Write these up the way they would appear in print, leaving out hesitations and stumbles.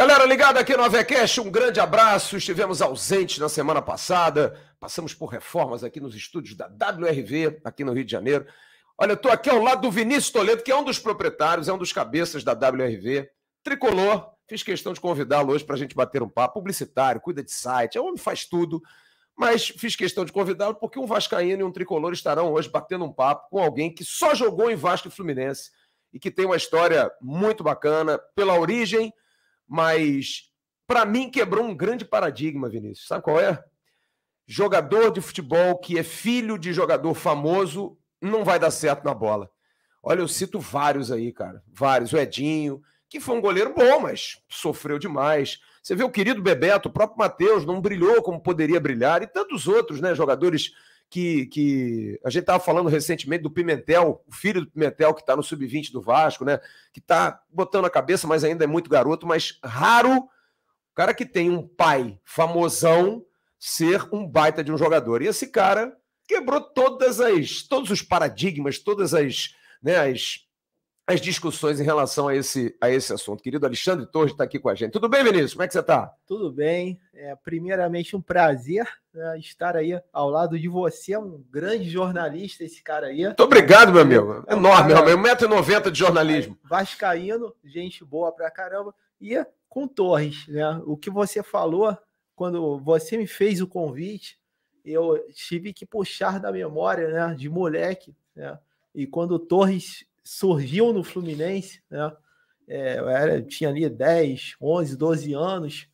Galera ligada aqui no AVCast, um grande abraço. Estivemos ausentes na semana passada, passamos por reformas aqui nos estúdios da WRV, aqui no Rio de Janeiro. Olha, eu estou aqui ao lado do Vinícius Toledo, que é um dos proprietários, é um dos cabeças da WRV, tricolor. Fiz questão de convidá-lo hoje para a gente bater um papo. Publicitário, cuida de site, é um homem que faz tudo, mas fiz questão de convidá-lo porque um vascaíno e um tricolor estarão hoje batendo um papo com alguém que só jogou em Vasco e Fluminense e que tem uma história muito bacana pela origem, mas para mim quebrou um grande paradigma, Vinícius. Sabe qual é? Jogador de futebol que é filho de jogador famoso não vai dar certo na bola. Olha, eu cito vários aí, cara. Vários. O Edinho, que foi um goleiro bom, mas sofreu demais. Você vê o querido Bebeto, o próprio Matheus, não brilhou como poderia brilhar, e tantos outros, né, jogadores que a gente estava falando recentemente do Pimentel, o filho do Pimentel, que está no sub-20 do Vasco, né, que está botando a cabeça, mas ainda é muito garoto, mas raro o cara que tem um pai famosão ser um baita de um jogador. E esse cara quebrou todos os paradigmas, todas as discussões em relação a esse assunto. Querido Alexandre Torres está aqui com a gente. Tudo bem, Vinícius? Como é que você está? Tudo bem. Primeiramente, um prazer, né, estar aí ao lado de você. É um grande jornalista, esse cara aí. Muito obrigado, meu amigo. Enorme, meu amigo. 1,90 m de jornalismo. Vascaíno, gente boa pra caramba. E com Torres, né? O que você falou, quando você me fez o convite, eu tive que puxar da memória, né, de moleque, né? E quando o Torres surgiu no Fluminense, né? Eu tinha ali 10, 11, 12 anos,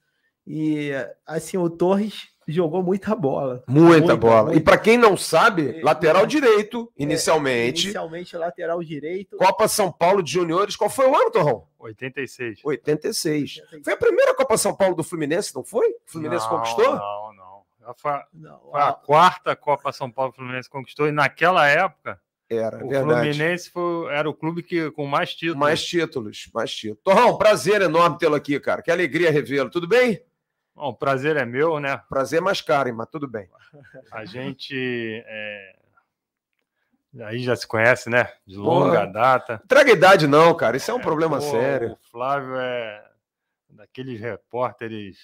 e assim, o Torres jogou muita bola. Muita bola. E para quem não sabe, lateral direito, inicialmente. Inicialmente, lateral direito. Copa São Paulo de Juniores. Qual foi o ano, Torrão? 86. 86. Foi a primeira Copa São Paulo do Fluminense, não foi? O Fluminense conquistou? Não. Foi a quarta Copa São Paulo que o Fluminense conquistou, e naquela época o verdade. Fluminense era o clube com mais títulos. Mais títulos. Torrão, prazer enorme tê-lo aqui, cara. Que alegria revê-lo. Tudo bem? Bom, o prazer é meu, né? Prazer é mais caro, hein? Mas tudo bem. A gente aí já se conhece, né? De longa data. Entrega idade não, cara. Isso é um problema sério. O Flávio é daqueles repórteres,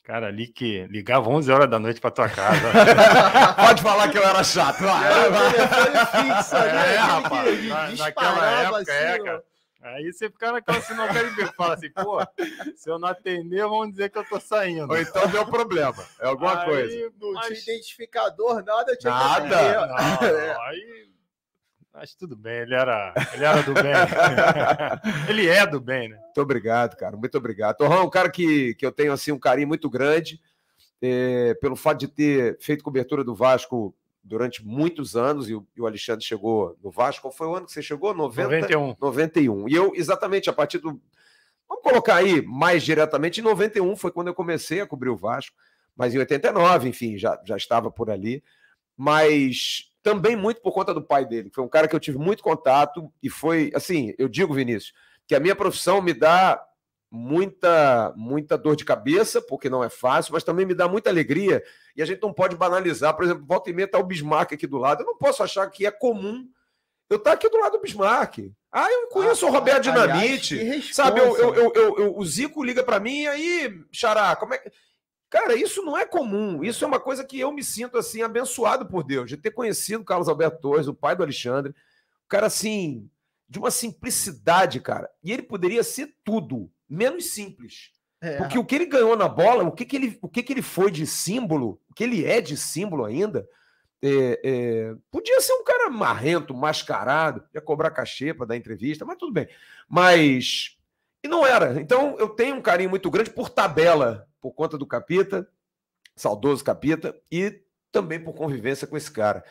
cara, ali que ligava 11 horas da noite pra tua casa. Pode falar que eu era chato. Rapaz. Naquela época, cara. Aí você fica naquela sinuca e fala assim, pô, se eu não atender, vão dizer que eu tô saindo. Ou então deu problema. É alguma coisa. Não tinha identificador, nada. Mas tudo bem, ele era do bem. Ele é do bem, né? Muito obrigado, cara. Muito obrigado. Torrão é um cara que eu tenho assim, um carinho muito grande, pelo fato de ter feito cobertura do Vasco durante muitos anos, e o Alexandre chegou no Vasco. Qual foi o ano que você chegou? 91. E eu, exatamente, a partir do... Vamos colocar aí mais diretamente, em 91 foi quando eu comecei a cobrir o Vasco, mas em 89, enfim, já estava por ali. Mas também muito por conta do pai dele, que foi um cara que eu tive muito contato, e foi, assim, eu digo, Vinícius, que a minha profissão me dá muita dor de cabeça, porque não é fácil, mas também me dá muita alegria, e a gente não pode banalizar. Por exemplo, volta e meia está o Bismarck aqui do lado, eu não posso achar que é comum eu estar aqui do lado do Bismarck. Eu conheço o Roberto Dinamite, sabe, o Zico liga para mim, e aí, Xará, como é que... Cara, isso não é comum, isso é uma coisa que eu me sinto, assim, abençoado por Deus, de ter conhecido o Carlos Alberto Torres, o pai do Alexandre, o cara, assim, de uma simplicidade, cara, e ele poderia ser tudo, menos simples. Porque o que ele ganhou na bola, o que ele foi de símbolo, o que ele é de símbolo ainda, podia ser um cara marrento, mascarado, ia cobrar cachê para dar entrevista, mas tudo bem. Mas... E não era. Então, eu tenho um carinho muito grande por tabela, por conta do Capita, saudoso Capita, e também por convivência com esse cara.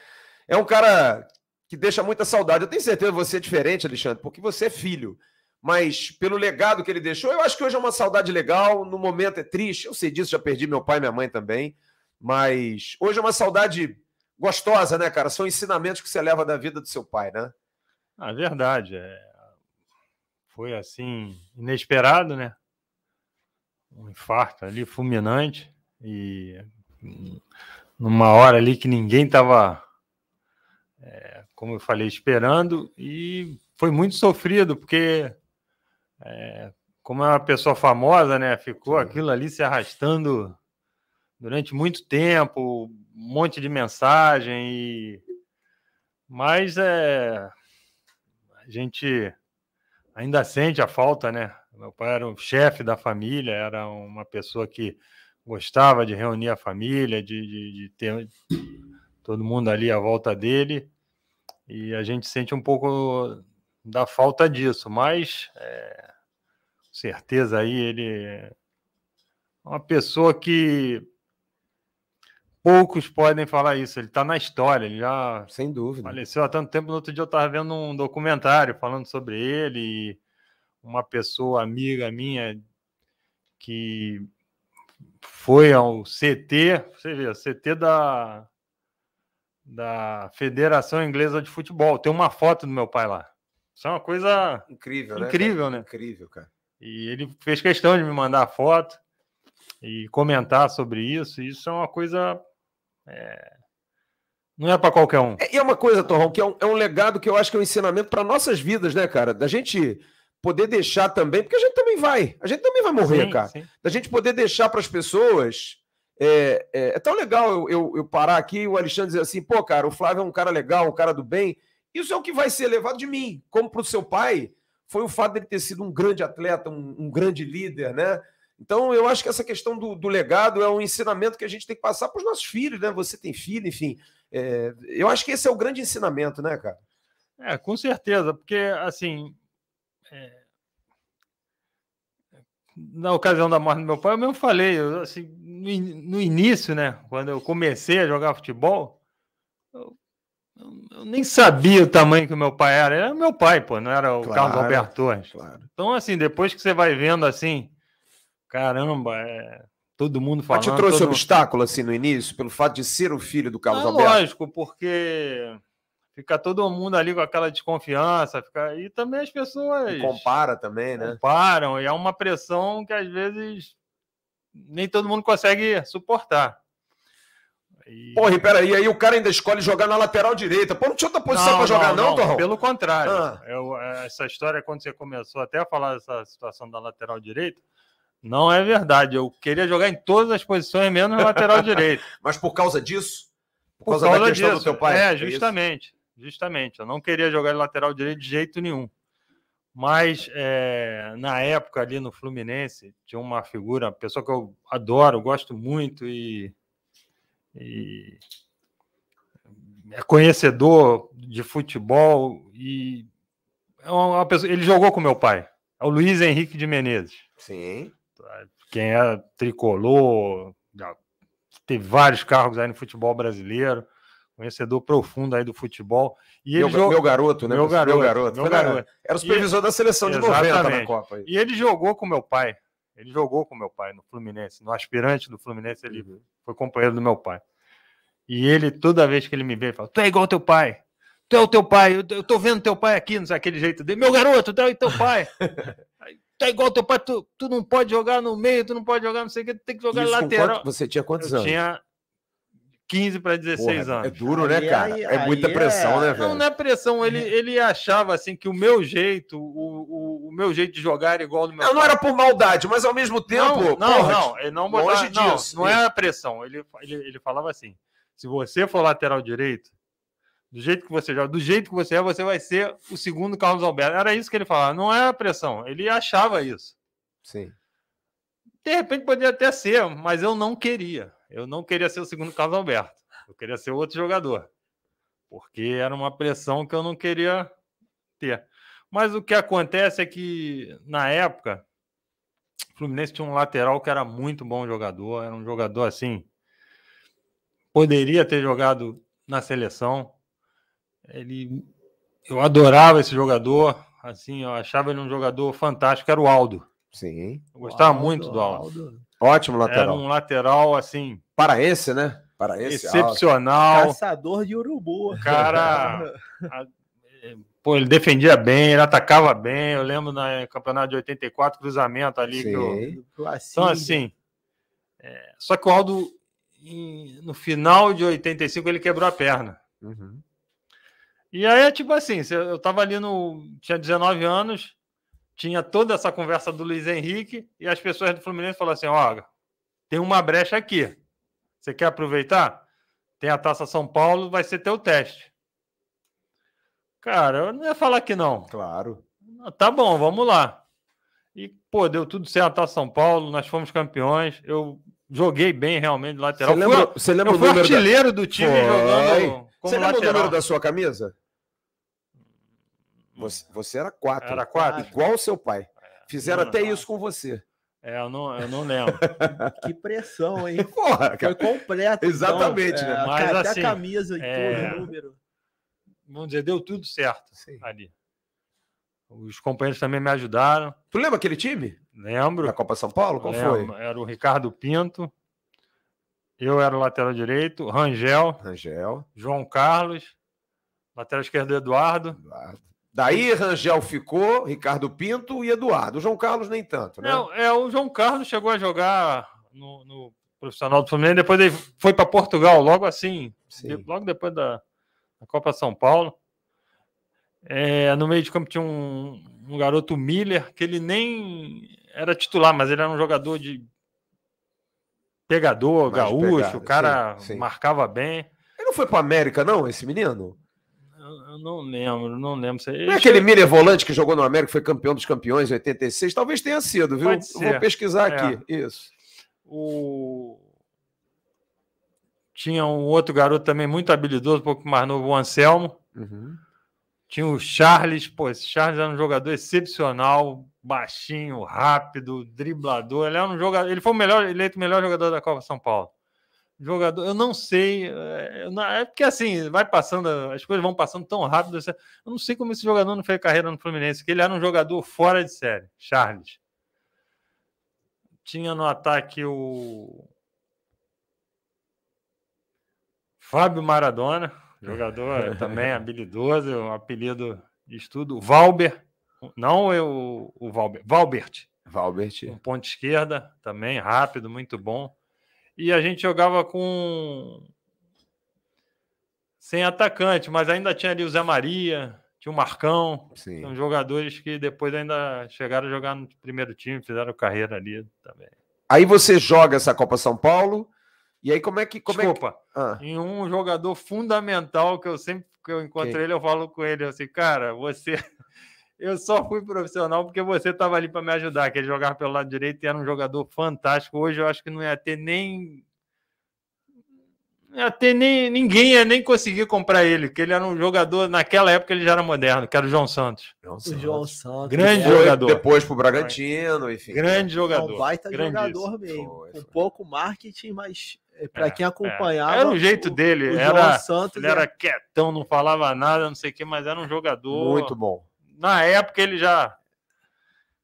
É um cara que deixa muita saudade. Eu tenho certeza que você é diferente, Alexandre, porque você é filho. Mas pelo legado que ele deixou, eu acho que hoje é uma saudade legal, no momento é triste. Eu sei disso, já perdi meu pai e minha mãe também. Mas hoje é uma saudade gostosa, né, cara? São ensinamentos que você leva da vida do seu pai, né? Verdade. Foi assim, inesperado, né? Um infarto ali, fulminante, e numa hora ali que ninguém estava, como eu falei, esperando, e foi muito sofrido, porque como é uma pessoa famosa, né? Ficou aquilo ali se arrastando durante muito tempo, um monte de mensagem. Mas a gente ainda sente a falta, né? Meu pai era o chefe da família, era uma pessoa que gostava de reunir a família, de ter todo mundo ali à volta dele, e a gente sente um pouco da falta disso, mas com certeza aí ele é uma pessoa que poucos podem falar isso, ele está na história, ele já sem dúvida faleceu há tanto tempo. No outro dia eu estava vendo um documentário falando sobre ele, e uma pessoa amiga minha que foi ao CT, você vê, o CT da Federação Inglesa de Futebol. Tem uma foto do meu pai lá. Isso é uma coisa incrível, né? Incrível, cara. E ele fez questão de me mandar a foto e comentar sobre isso. E isso é uma coisa... não é para qualquer um. E é uma coisa, Torrão, que é um legado que eu acho que é um ensinamento para nossas vidas, né, cara? Da gente poder deixar também, porque a gente também vai morrer, sim, cara. Sim. Da gente poder deixar para as pessoas. É tão legal eu parar aqui e o Alexandre dizer assim, pô, cara, o Flávio é um cara legal, um cara do bem. Isso é o que vai ser levado de mim. Como para o seu pai, foi o fato dele ter sido um grande atleta, um grande líder, né? Então, eu acho que essa questão do legado é um ensinamento que a gente tem que passar para os nossos filhos, né? Você tem filho, enfim. Eu acho que esse é o grande ensinamento, né, cara? Com certeza, porque, assim, na ocasião da morte do meu pai, eu mesmo falei, assim, no início, né, quando eu comecei a jogar futebol, eu nem sabia o tamanho que o meu pai era. Era meu pai, pô, não era o Carlos Alberto Torres. Claro. Então, assim, depois que você vai vendo, assim, caramba, todo mundo falando... Mas te trouxe obstáculo, assim, no início, pelo fato de ser o filho do Carlos Alberto? Lógico, porque fica todo mundo ali com aquela desconfiança, e também as pessoas... E compara também, né? Comparam, e é uma pressão que, às vezes, nem todo mundo consegue suportar. Porra, e peraí, aí o cara ainda escolhe jogar na lateral direita. Pô, não tinha outra posição para jogar, não, Torrão? Pelo contrário. Essa história, quando você começou até a falar dessa situação da lateral direita, não é verdade. Eu queria jogar em todas as posições, menos na lateral direita. Mas por causa disso? Por causa da questão do teu pai? Justamente. Justamente. Eu não queria jogar em lateral direito de jeito nenhum. Mas, na época, ali no Fluminense, tinha uma figura, uma pessoa que eu adoro, gosto muito e é conhecedor de futebol, e é uma pessoa, ele jogou com meu pai, é o Luiz Henrique de Menezes. Sim. Quem é tricolor, teve vários cargos aí no futebol brasileiro, conhecedor profundo aí do futebol. E meu garoto, né? Meu garoto. Era o supervisor da seleção de 90 na Copa. E ele jogou com meu pai. Ele jogou com meu pai no Fluminense, no aspirante do Fluminense, ele foi companheiro do meu pai. E ele, toda vez que ele me vê, ele fala: tu é igual ao teu pai, tu é o teu pai, eu tô vendo teu pai aqui, não sei, aquele jeito dele, meu garoto, tu é teu pai, tu é igual ao teu pai, tu não pode jogar no meio, tu não pode jogar não sei o que, tu tem que jogar lateral. Você tinha quantos anos? Eu tinha 15 para 16 anos. É duro, né, cara? É muita pressão, né, velho? Não é pressão. Ele achava assim que o meu jeito, o meu jeito de jogar era igual ao do meu pai. Não era por maldade, mas ao mesmo tempo. Ele não botava, não era pressão. Ele falava assim: se você for lateral direito, do jeito que você joga, do jeito que você vai ser o segundo Carlos Alberto. Era isso que ele falava. Não era pressão. Ele achava isso. Sim. De repente poderia até ser, mas eu não queria. Eu não queria ser o segundo Carlos Alberto. Eu queria ser outro jogador. Porque era uma pressão que eu não queria ter. Mas o que acontece é que, na época, o Fluminense tinha um lateral que era muito bom jogador. Era um jogador, assim, poderia ter jogado na seleção. Eu adorava esse jogador. Assim, eu achava ele um jogador fantástico. Era o Aldo. Sim. Eu gostava muito do Aldo. Ótimo lateral. Era um lateral, assim... Paraense, né? Paraense. Excepcional. Caçador de urubu. Cara... Pô, ele defendia bem, ele atacava bem. Eu lembro no campeonato de 84, cruzamento ali. Sim. Então, assim... Só que o Aldo, no final de 85, ele quebrou a perna. Uhum. E aí, tipo assim, eu tava ali tinha 19 anos... tinha toda essa conversa do Luiz Henrique e as pessoas do Fluminense falaram assim, ó, tem uma brecha aqui. Você quer aproveitar? Tem a Taça São Paulo, vai ser teu teste. Cara, eu não ia falar que não. Claro. Tá bom, vamos lá. E, pô, deu tudo certo a Taça São Paulo, nós fomos campeões. Eu joguei bem realmente de lateral. Você lembra eu o fui número artilheiro do time jogando como Você lembra lateral. o número da sua camisa? Você era 4. Era 4? Igual o seu pai. Fizeram até isso com você. Eu não lembro. Que pressão, hein? Porra, Foi completo. Exatamente, então, né? Mas, até assim, a camisa e tudo, o número. Vamos dizer, deu tudo certo. Sim. Ali. Os companheiros também me ajudaram. Tu lembra aquele time? Lembro. Da Copa São Paulo? Qual foi? Era o Ricardo Pinto. Eu era o lateral direito. Rangel. João Carlos. Lateral esquerdo, Eduardo. Daí Rangel ficou, Ricardo Pinto e Eduardo. O João Carlos nem tanto, né? O João Carlos chegou a jogar no profissional do Fluminense. Depois ele foi para Portugal, logo assim. Logo depois da Copa São Paulo. No meio de campo tinha um garoto Miller, que ele nem era titular, mas ele era um jogador de pegador, gaúcho, o cara marcava bem. Ele não foi para América, não, esse menino? Eu não lembro. Não é aquele Miller volante que jogou no América, foi campeão dos campeões em 86? Talvez tenha sido, viu? Vou pesquisar aqui. Isso. Tinha um outro garoto também muito habilidoso, um pouco mais novo, o Anselmo. Uhum. Tinha o Charles, esse Charles era um jogador excepcional, baixinho, rápido, driblador. Ele foi eleito o melhor jogador da Copa São Paulo. Eu não sei, é porque assim, vai passando, as coisas vão passando tão rápido. Eu não sei como esse jogador não fez carreira no Fluminense, que ele era um jogador fora de série, Charles. Tinha no ataque o Fábio Maradona, jogador também habilidoso, um apelido de estudo. Valber, não o Valber, Valbert. Um ponto esquerda, também rápido, muito bom. E a gente jogava sem atacante, mas ainda tinha ali o Zé Maria, tinha o Marcão. São jogadores que depois ainda chegaram a jogar no primeiro time, fizeram carreira ali também. Aí você joga essa Copa São Paulo, e aí como é que... Em um jogador fundamental que eu sempre que eu encontro ele, eu falo com ele assim, cara, eu só fui profissional porque você estava ali para me ajudar, que ele jogava pelo lado direito e era um jogador fantástico. Hoje eu acho que não ia ter ninguém ia nem conseguir comprar ele, porque ele era um jogador, naquela época ele já era moderno, que era o João Santos. João Santos. Grande jogador. Depois pro Bragantino, enfim. Grande jogador. Um baita jogador mesmo. Com pouco marketing, mas para quem acompanhava... Era o jeito dele. O João Santos ele era quietão, não falava nada, não sei o que, mas era um jogador... Muito bom. Na época ele já...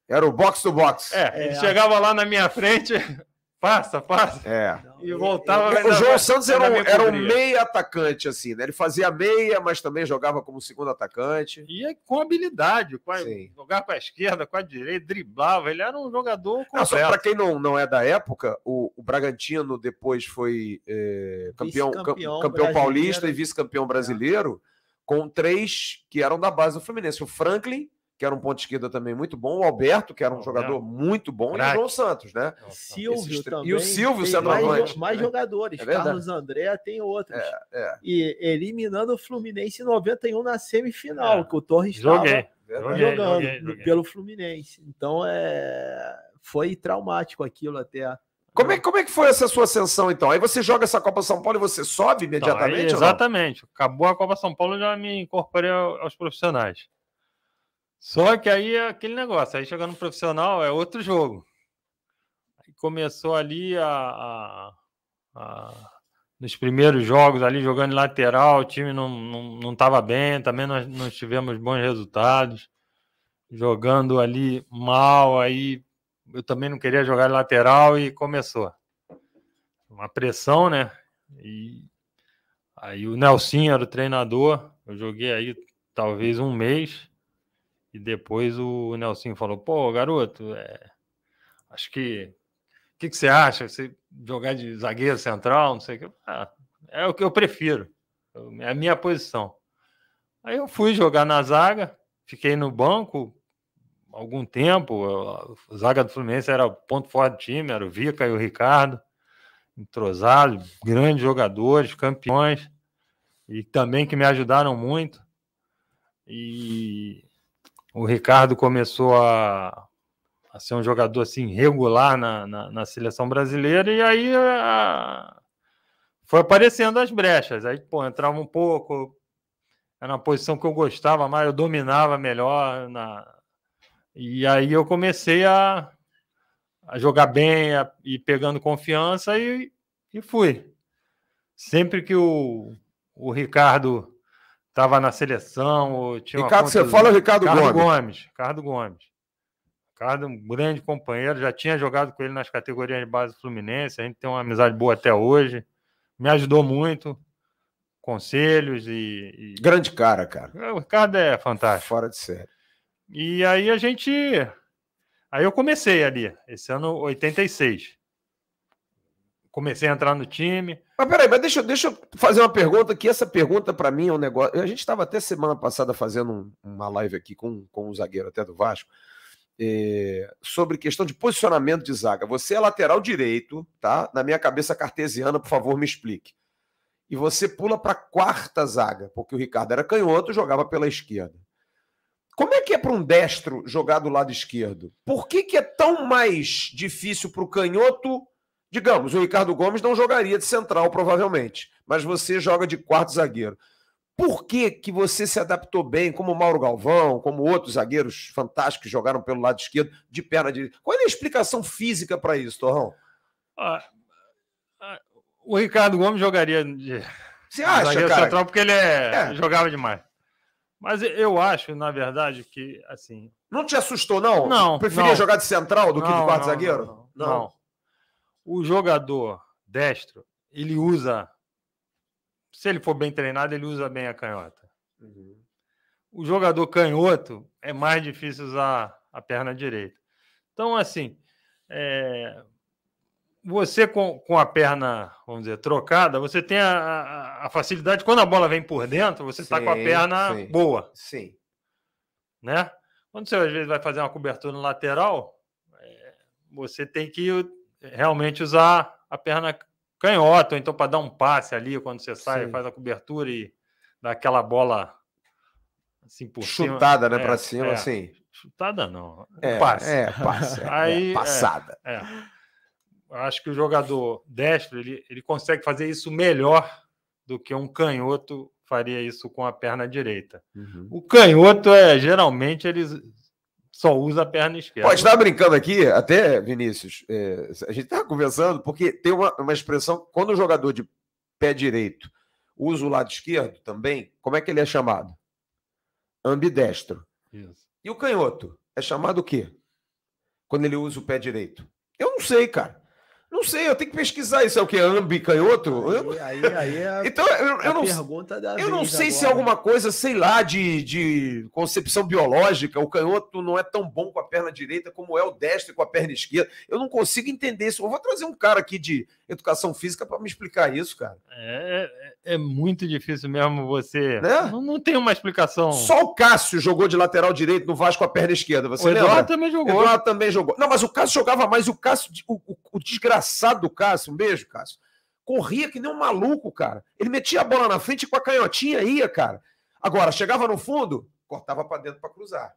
Era o box to box. Ele chegava lá na minha frente, passa. E voltava... O João Santos era um meia atacante, assim, né? Ele fazia meia, mas também jogava como segundo atacante. E com habilidade, jogava com a esquerda, com a direita, driblava. Ele era um jogador completo. Só para quem não é da época, o Bragantino depois foi campeão paulista e vice-campeão brasileiro, com 3 que eram da base do Fluminense. O Franklin, que era um ponto esquerda também muito bom, o Alberto, que era um jogador muito bom, e o João Santos, né? Silvio também. E o Silvio, centroavante. Mais jogadores. Carlos André tem outros. E eliminando o Fluminense em 91 na semifinal, que o Torres estava jogando pelo Fluminense. Então, foi traumático aquilo até. Como é que foi essa sua ascensão, então? Aí você joga essa Copa São Paulo e você sobe imediatamente? Exatamente. Acabou a Copa São Paulo, eu já me incorporei aos profissionais. Só que aí é aquele negócio. Aí chegando no profissional é outro jogo. Aí começou ali nos primeiros jogos, ali jogando lateral, o time não estava bem, também nós não tivemos bons resultados. Jogando ali mal, aí eu também não queria jogar de lateral e começou uma pressão, né? E aí o Nelsinho era o treinador, eu joguei aí talvez um mês e depois o Nelsinho falou, pô, garoto, acho que... O que você acha? Você jogar de zagueiro central, não sei o que. É o que eu prefiro, é a minha posição. Aí eu fui jogar na zaga, fiquei no banco, algum tempo. A zaga do Fluminense era o ponto forte do time, era o Vica e o Ricardo, entrosados, grandes jogadores, campeões, e também que me ajudaram muito. E o Ricardo começou a ser um jogador assim, regular na seleção brasileira, e aí foi aparecendo as brechas. Aí, pô, entrava um pouco, era uma posição que eu gostava mais, eu dominava melhor. E aí eu comecei a jogar bem, e pegando confiança, e fui. Sempre que o Ricardo estava na seleção, tinha Ricardo, você fala o Ricardo Gomes. Ricardo Gomes. Ricardo, um grande companheiro, já tinha jogado com ele nas categorias de base do Fluminense, a gente tem uma amizade boa até hoje, me ajudou muito, conselhos e... Grande cara. O Ricardo é fantástico. Fora de série. E aí Aí eu comecei ali, esse ano 86. Comecei a entrar no time. Mas peraí, deixa eu fazer uma pergunta, que essa pergunta para mim é um negócio... A gente estava até semana passada fazendo uma live aqui com um zagueiro até do Vasco, sobre questão de posicionamento de zaga. Você é lateral direito, tá? Na minha cabeça cartesiana, por favor, me explique. E você pula para a quarta zaga, porque o Ricardo era canhoto, jogava pela esquerda. Como é que é para um destro jogar do lado esquerdo? Por que é tão mais difícil para o canhoto? Digamos, o Ricardo Gomes não jogaria de central, provavelmente, mas você joga de quarto zagueiro. Por que você se adaptou bem, como o Mauro Galvão, como outros zagueiros fantásticos que jogaram pelo lado esquerdo, de perna direita? Qual é a explicação física para isso, Torrão? O Ricardo Gomes jogaria de Você acha, zagueiro cara? central porque ele jogava demais. Mas eu acho, na verdade, que assim... Não te assustou, não? Não. Preferia jogar de central do que de quarto zagueiro? Não. O jogador destro, ele usa... Se ele for bem treinado, ele usa bem a canhota. Uhum. O jogador canhoto é mais difícil usar a perna direita. Então, assim, você com a perna, vamos dizer, trocada, você tem a facilidade, quando a bola vem por dentro, você está com a perna boa. Sim. Né? Quando você, às vezes, vai fazer uma cobertura no lateral, você tem que realmente usar a perna canhota, ou então para dar um passe ali, quando você sai, faz a cobertura e dá aquela bola assim por chutada, cima. né, para cima, assim. Chutada não. Passe. Passe. Aí, passada. Acho que o jogador destro, ele consegue fazer isso melhor do que um canhoto faria isso com a perna direita. Uhum. O canhoto, geralmente, eles só usa a perna esquerda. Pode estar brincando aqui, até, Vinícius, a gente estava conversando, porque tem uma expressão, quando o jogador de pé direito usa o lado esquerdo também, como é que ele é chamado? Ambidestro. Isso. E o canhoto é chamado o quê? Quando ele usa o pé direito? Eu não sei, cara. Não sei, eu tenho que pesquisar isso. É o que? Ambicanhoto? Então, eu não sei se é alguma coisa, sei lá, de concepção biológica. O canhoto não é tão bom com a perna direita como é o destro com a perna esquerda. Eu não consigo entender isso. Eu vou trazer um cara aqui de educação física para me explicar isso, cara. É muito difícil mesmo você... Né? Não tem uma explicação. Só o Cássio jogou de lateral direito no Vasco com a perna esquerda. Você lembra? Eduardo também jogou. Eduardo também jogou. Não, mas o Cássio jogava mais. O Cássio, o desgraçado do Cássio, um beijo, Cássio, corria que nem um maluco, cara. Ele metia a bola na frente e com a canhotinha ia, cara. Agora, chegava no fundo, cortava para dentro para cruzar.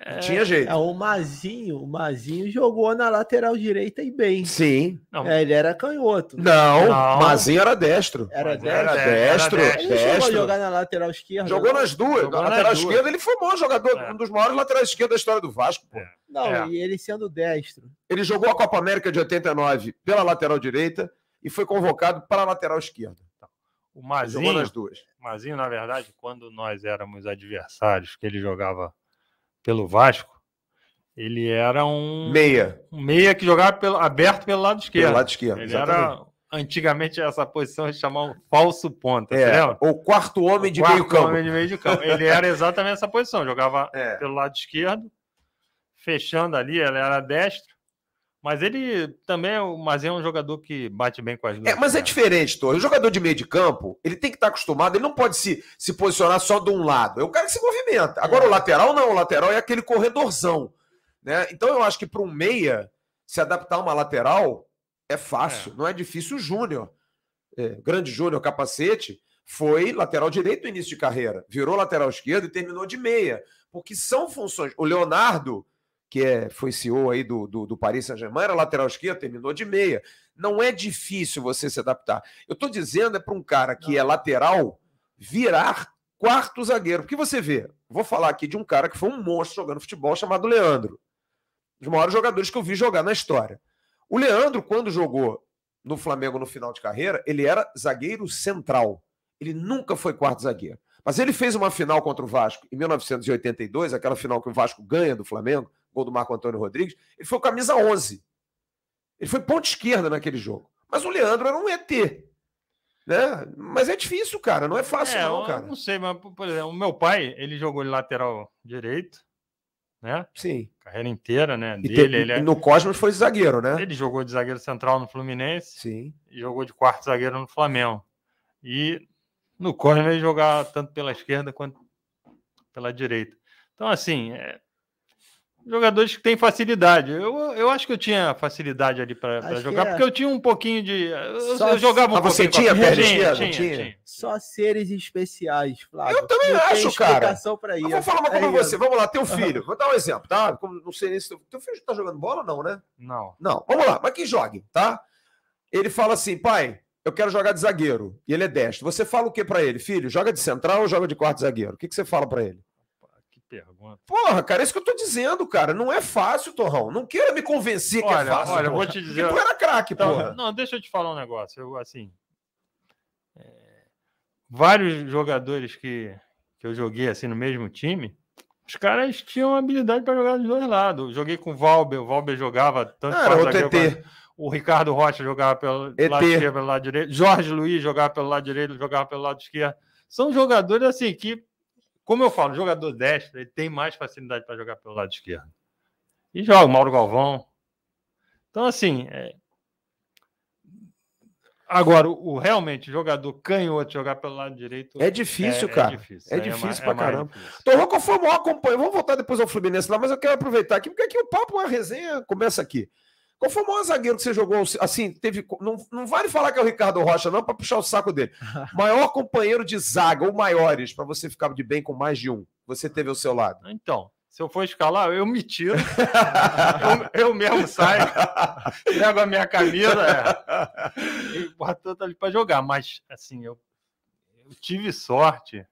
Não tinha jeito. O Mazinho jogou na lateral direita e bem. Sim. Ele era canhoto. Não, Mazinho era destro. Era destro. Ele chegou a jogar na lateral esquerda. Jogou nas duas. Na lateral esquerda, ele foi um bom jogador, um dos maiores laterais esquerdos da história do Vasco, pô. E ele sendo destro. Ele jogou a Copa América de 89 pela lateral direita e foi convocado para a lateral esquerda. O Mazinho, jogou nas duas. Mazinho, na verdade, quando nós éramos adversários, que ele jogava pelo Vasco, ele era um meia que jogava aberto pelo lado esquerdo. Pelo lado esquerdo, ele era, antigamente, essa posição se chamava falso ponta. O quarto homem de meio campo. Ele era exatamente essa posição, jogava pelo lado esquerdo, fechando ali, ele era destro, Mas ele também mas é um jogador que bate bem com as duas. Mas é diferente, Torre. O jogador de meio de campo, ele tem que estar acostumado, ele não pode se posicionar só de um lado. É o cara que se movimenta. Agora, o lateral não, o lateral é aquele corredorzão. Né? Então, eu acho que para um meia se adaptar a uma lateral é fácil, não é difícil. O Júnior, grande Júnior Capacete, foi lateral direito no início de carreira, virou lateral esquerdo e terminou de meia, porque são funções. O Leonardo, que foi CEO aí do Paris Saint-Germain, era lateral esquerdo, terminou de meia. Não é difícil você se adaptar. Eu estou dizendo para um cara que é lateral virar quarto zagueiro. Porque você vê, vou falar aqui de um cara que foi um monstro jogando futebol chamado Leandro. Um dos maiores jogadores que eu vi jogar na história. O Leandro, quando jogou no Flamengo no final de carreira, ele era zagueiro central. Ele nunca foi quarto zagueiro. Mas ele fez uma final contra o Vasco em 1982, aquela final que o Vasco ganha do Flamengo, gol do Marco Antônio Rodrigues. Ele foi camisa 11. Ele foi ponta esquerda naquele jogo. Mas o Leandro era um ET. Né? Mas é difícil, cara. Não é fácil, não, cara. Eu não sei, mas, por exemplo, o meu pai, ele jogou de lateral direito, né? Sim. Carreira inteira, né? E no Cosmos foi zagueiro, né? Ele jogou de zagueiro central no Fluminense. Sim. E jogou de quarto zagueiro no Flamengo. E no Cosmos ele jogava tanto pela esquerda quanto pela direita. Então, assim, jogadores que têm facilidade. Eu acho que eu tinha facilidade ali para jogar, porque eu tinha um pouquinho de... Eu jogava um pouquinho. Você tinha perna esquerda? Tinha. Só seres especiais, Flávio. Eu também acho, cara. Eu vou falar uma coisa pra você. Vamos lá, teu filho. Vou dar um exemplo, tá? Não sei se teu filho tá jogando bola, não, né? Não. Vamos lá, mas que jogue, tá? Ele fala assim, pai, eu quero jogar de zagueiro. E ele é destro. Você fala o que pra ele? Filho, joga de central ou joga de quarto zagueiro? O que você fala pra ele? Pergunta. Porra, cara, é isso que eu tô dizendo, cara. Não é fácil, Torrão. Não queira me convencer que é fácil. Olha, eu vou te dizer. Tu era craque, porra. Não, deixa eu te falar um negócio. Vários jogadores que eu joguei assim no mesmo time, os caras tinham habilidade para jogar dos dois lados. Eu joguei com o Valber jogava tanto o Ricardo Rocha jogava pelo lado esquerdo, pelo lado direito. Jorge Luiz jogava pelo lado direito, jogava pelo lado esquerdo. São jogadores assim que, como eu falo, jogador destro, ele tem mais facilidade para jogar pelo lado esquerdo. E joga, Mauro Galvão. Então, assim, agora, realmente, jogador canhoto jogar pelo lado direito... É difícil, cara. É difícil pra caramba. Então, qual foi o maior companheiro? Vamos voltar depois ao Fluminense lá, mas eu quero aproveitar aqui, porque aqui o papo, a resenha começa aqui. Qual foi o maior zagueiro que você jogou? Assim, não vale falar que é o Ricardo Rocha, não, para puxar o saco dele. Maior companheiro de zaga, ou maiores, para você ficar de bem com mais de um. Você teve ao seu lado. Então, se eu for escalar, eu me tiro. eu mesmo saio, pego a minha camisa e boto ali para jogar. Mas, assim, eu tive sorte.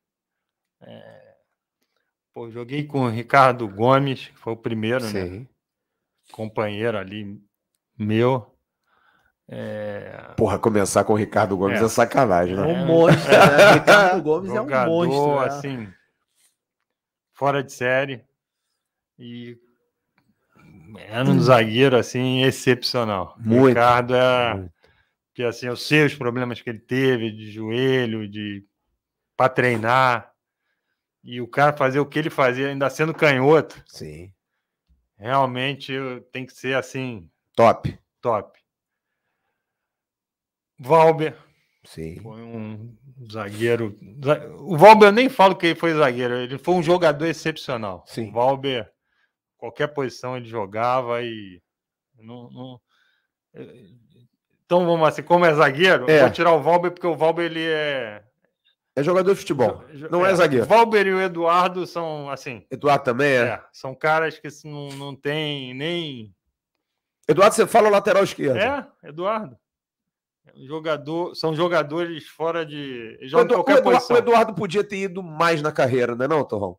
Joguei com o Ricardo Gomes, que foi o primeiro, né? Companheiro ali. Meu. Porra, começar com o Ricardo Gomes é sacanagem, né? É um monstro, né? Ricardo Gomes jogador, é um monstro. Né? Assim, fora de série. E era um zagueiro, assim, excepcional. Muito. Ricardo que assim, eu sei os problemas que ele teve de joelho, para treinar. E o cara fazer o que ele fazia, ainda sendo canhoto. Sim. Realmente tem que ser assim. Top. Valber. Sim. Foi um zagueiro. O Valber, eu nem falo que ele foi zagueiro, ele foi um jogador excepcional. Sim. O Valber, qualquer posição ele jogava e. Então vamos assim, como é zagueiro, eu vou tirar o Valber, porque o Valber ele é jogador de futebol, não é zagueiro. O Valber e o Eduardo são assim. Eduardo também são caras que não tem nem. Eduardo, você fala o lateral esquerdo. Eduardo. São jogadores fora de. O Eduardo podia ter ido mais na carreira, não é não, Torrão?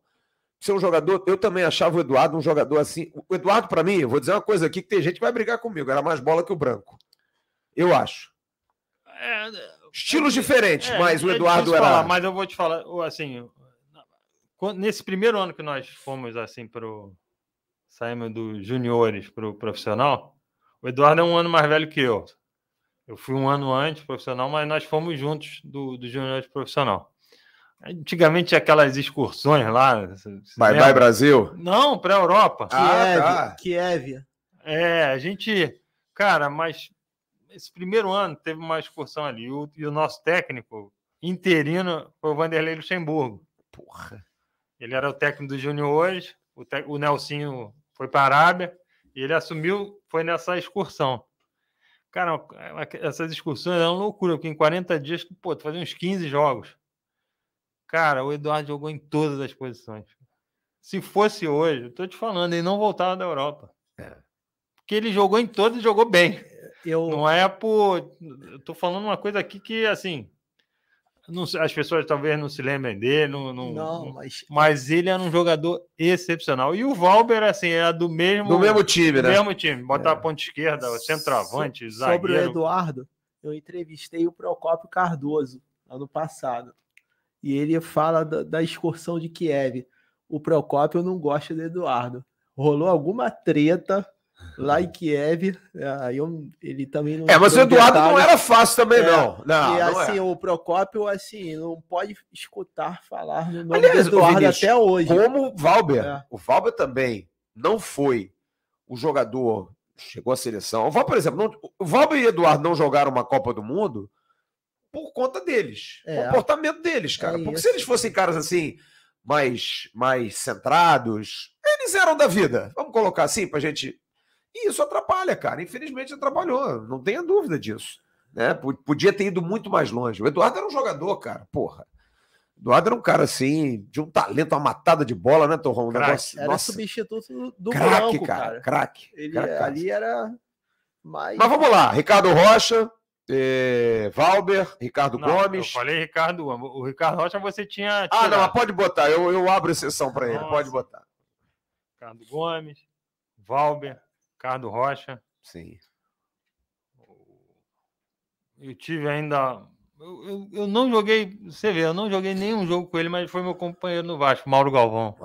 Ser um jogador, eu também achava o Eduardo um jogador assim. O Eduardo, para mim, eu vou dizer uma coisa aqui que tem gente que vai brigar comigo, era mais bola que o Branco. Eu acho. Estilos diferentes, mas o Eduardo era... falar, mas eu vou te falar, assim, nesse primeiro ano que nós fomos, assim, saímos dos juniores para o profissional, o Eduardo é um ano mais velho que eu. Eu fui um ano antes profissional, mas nós fomos juntos do juniores profissional. Antigamente tinha aquelas excursões lá. Vai Brasil? Não, para a Europa. Kiev. a gente Cara, mas esse primeiro ano teve uma excursão ali. E o nosso técnico interino foi o Vanderlei Luxemburgo. Porra. Ele era o técnico dos juniores, o Nelsinho foi para a Arábia, e ele assumiu, foi nessa excursão. Cara, essas excursões eram loucura, porque em 40 dias, pô, tu fazia uns 15 jogos. Cara, o Eduardo jogou em todas as posições. Se fosse hoje, eu tô te falando, ele não voltava da Europa. Porque ele jogou em todas e jogou bem. Não é por... Eu tô falando uma coisa aqui que, assim... Não, as pessoas talvez não se lembrem dele, mas ele era um jogador excepcional. E o Valber, assim, era do mesmo time, né? Do mesmo time. Botar a ponta esquerda, centroavante, zagueiro. Sobre o Eduardo, eu entrevistei o Procópio Cardoso ano passado. E ele fala da excursão de Kiev. O Procópio não gosta do Eduardo. Rolou alguma treta lá em Kiev, aí ele também não... mas o Eduardo não era fácil também, não. E assim, o Procópio, assim, não pode escutar falar no nome do Eduardo Vinícius, até hoje. Como o Valber. O Valber também não foi o jogador, chegou à seleção. O Valber, por exemplo, o Valber e o Eduardo não jogaram uma Copa do Mundo por conta deles. O comportamento deles, cara. Porque se eles fossem caras assim, mais centrados, eles eram da vida. Vamos colocar assim pra gente... E isso atrapalha, cara. Infelizmente atrapalhou. Não tenha dúvida disso. Né? Podia ter ido muito mais longe. O Eduardo era um jogador, cara. Porra. O Eduardo era um cara, assim, de um talento, uma matada de bola, né, Torrão? Era substituto do Branco, cara. Craque. Ele ali era mais... Mas vamos lá. Ricardo Rocha, Valber, Ricardo Gomes. Eu falei Ricardo. O Ricardo Rocha você tinha... Não, pode botar. Eu abro exceção para ele. Pode botar. Ricardo Gomes, Valber, Ricardo Rocha. Sim. Eu tive ainda... Eu não joguei... Você vê, eu não joguei nenhum jogo com ele, mas foi meu companheiro no Vasco, Mauro Galvão.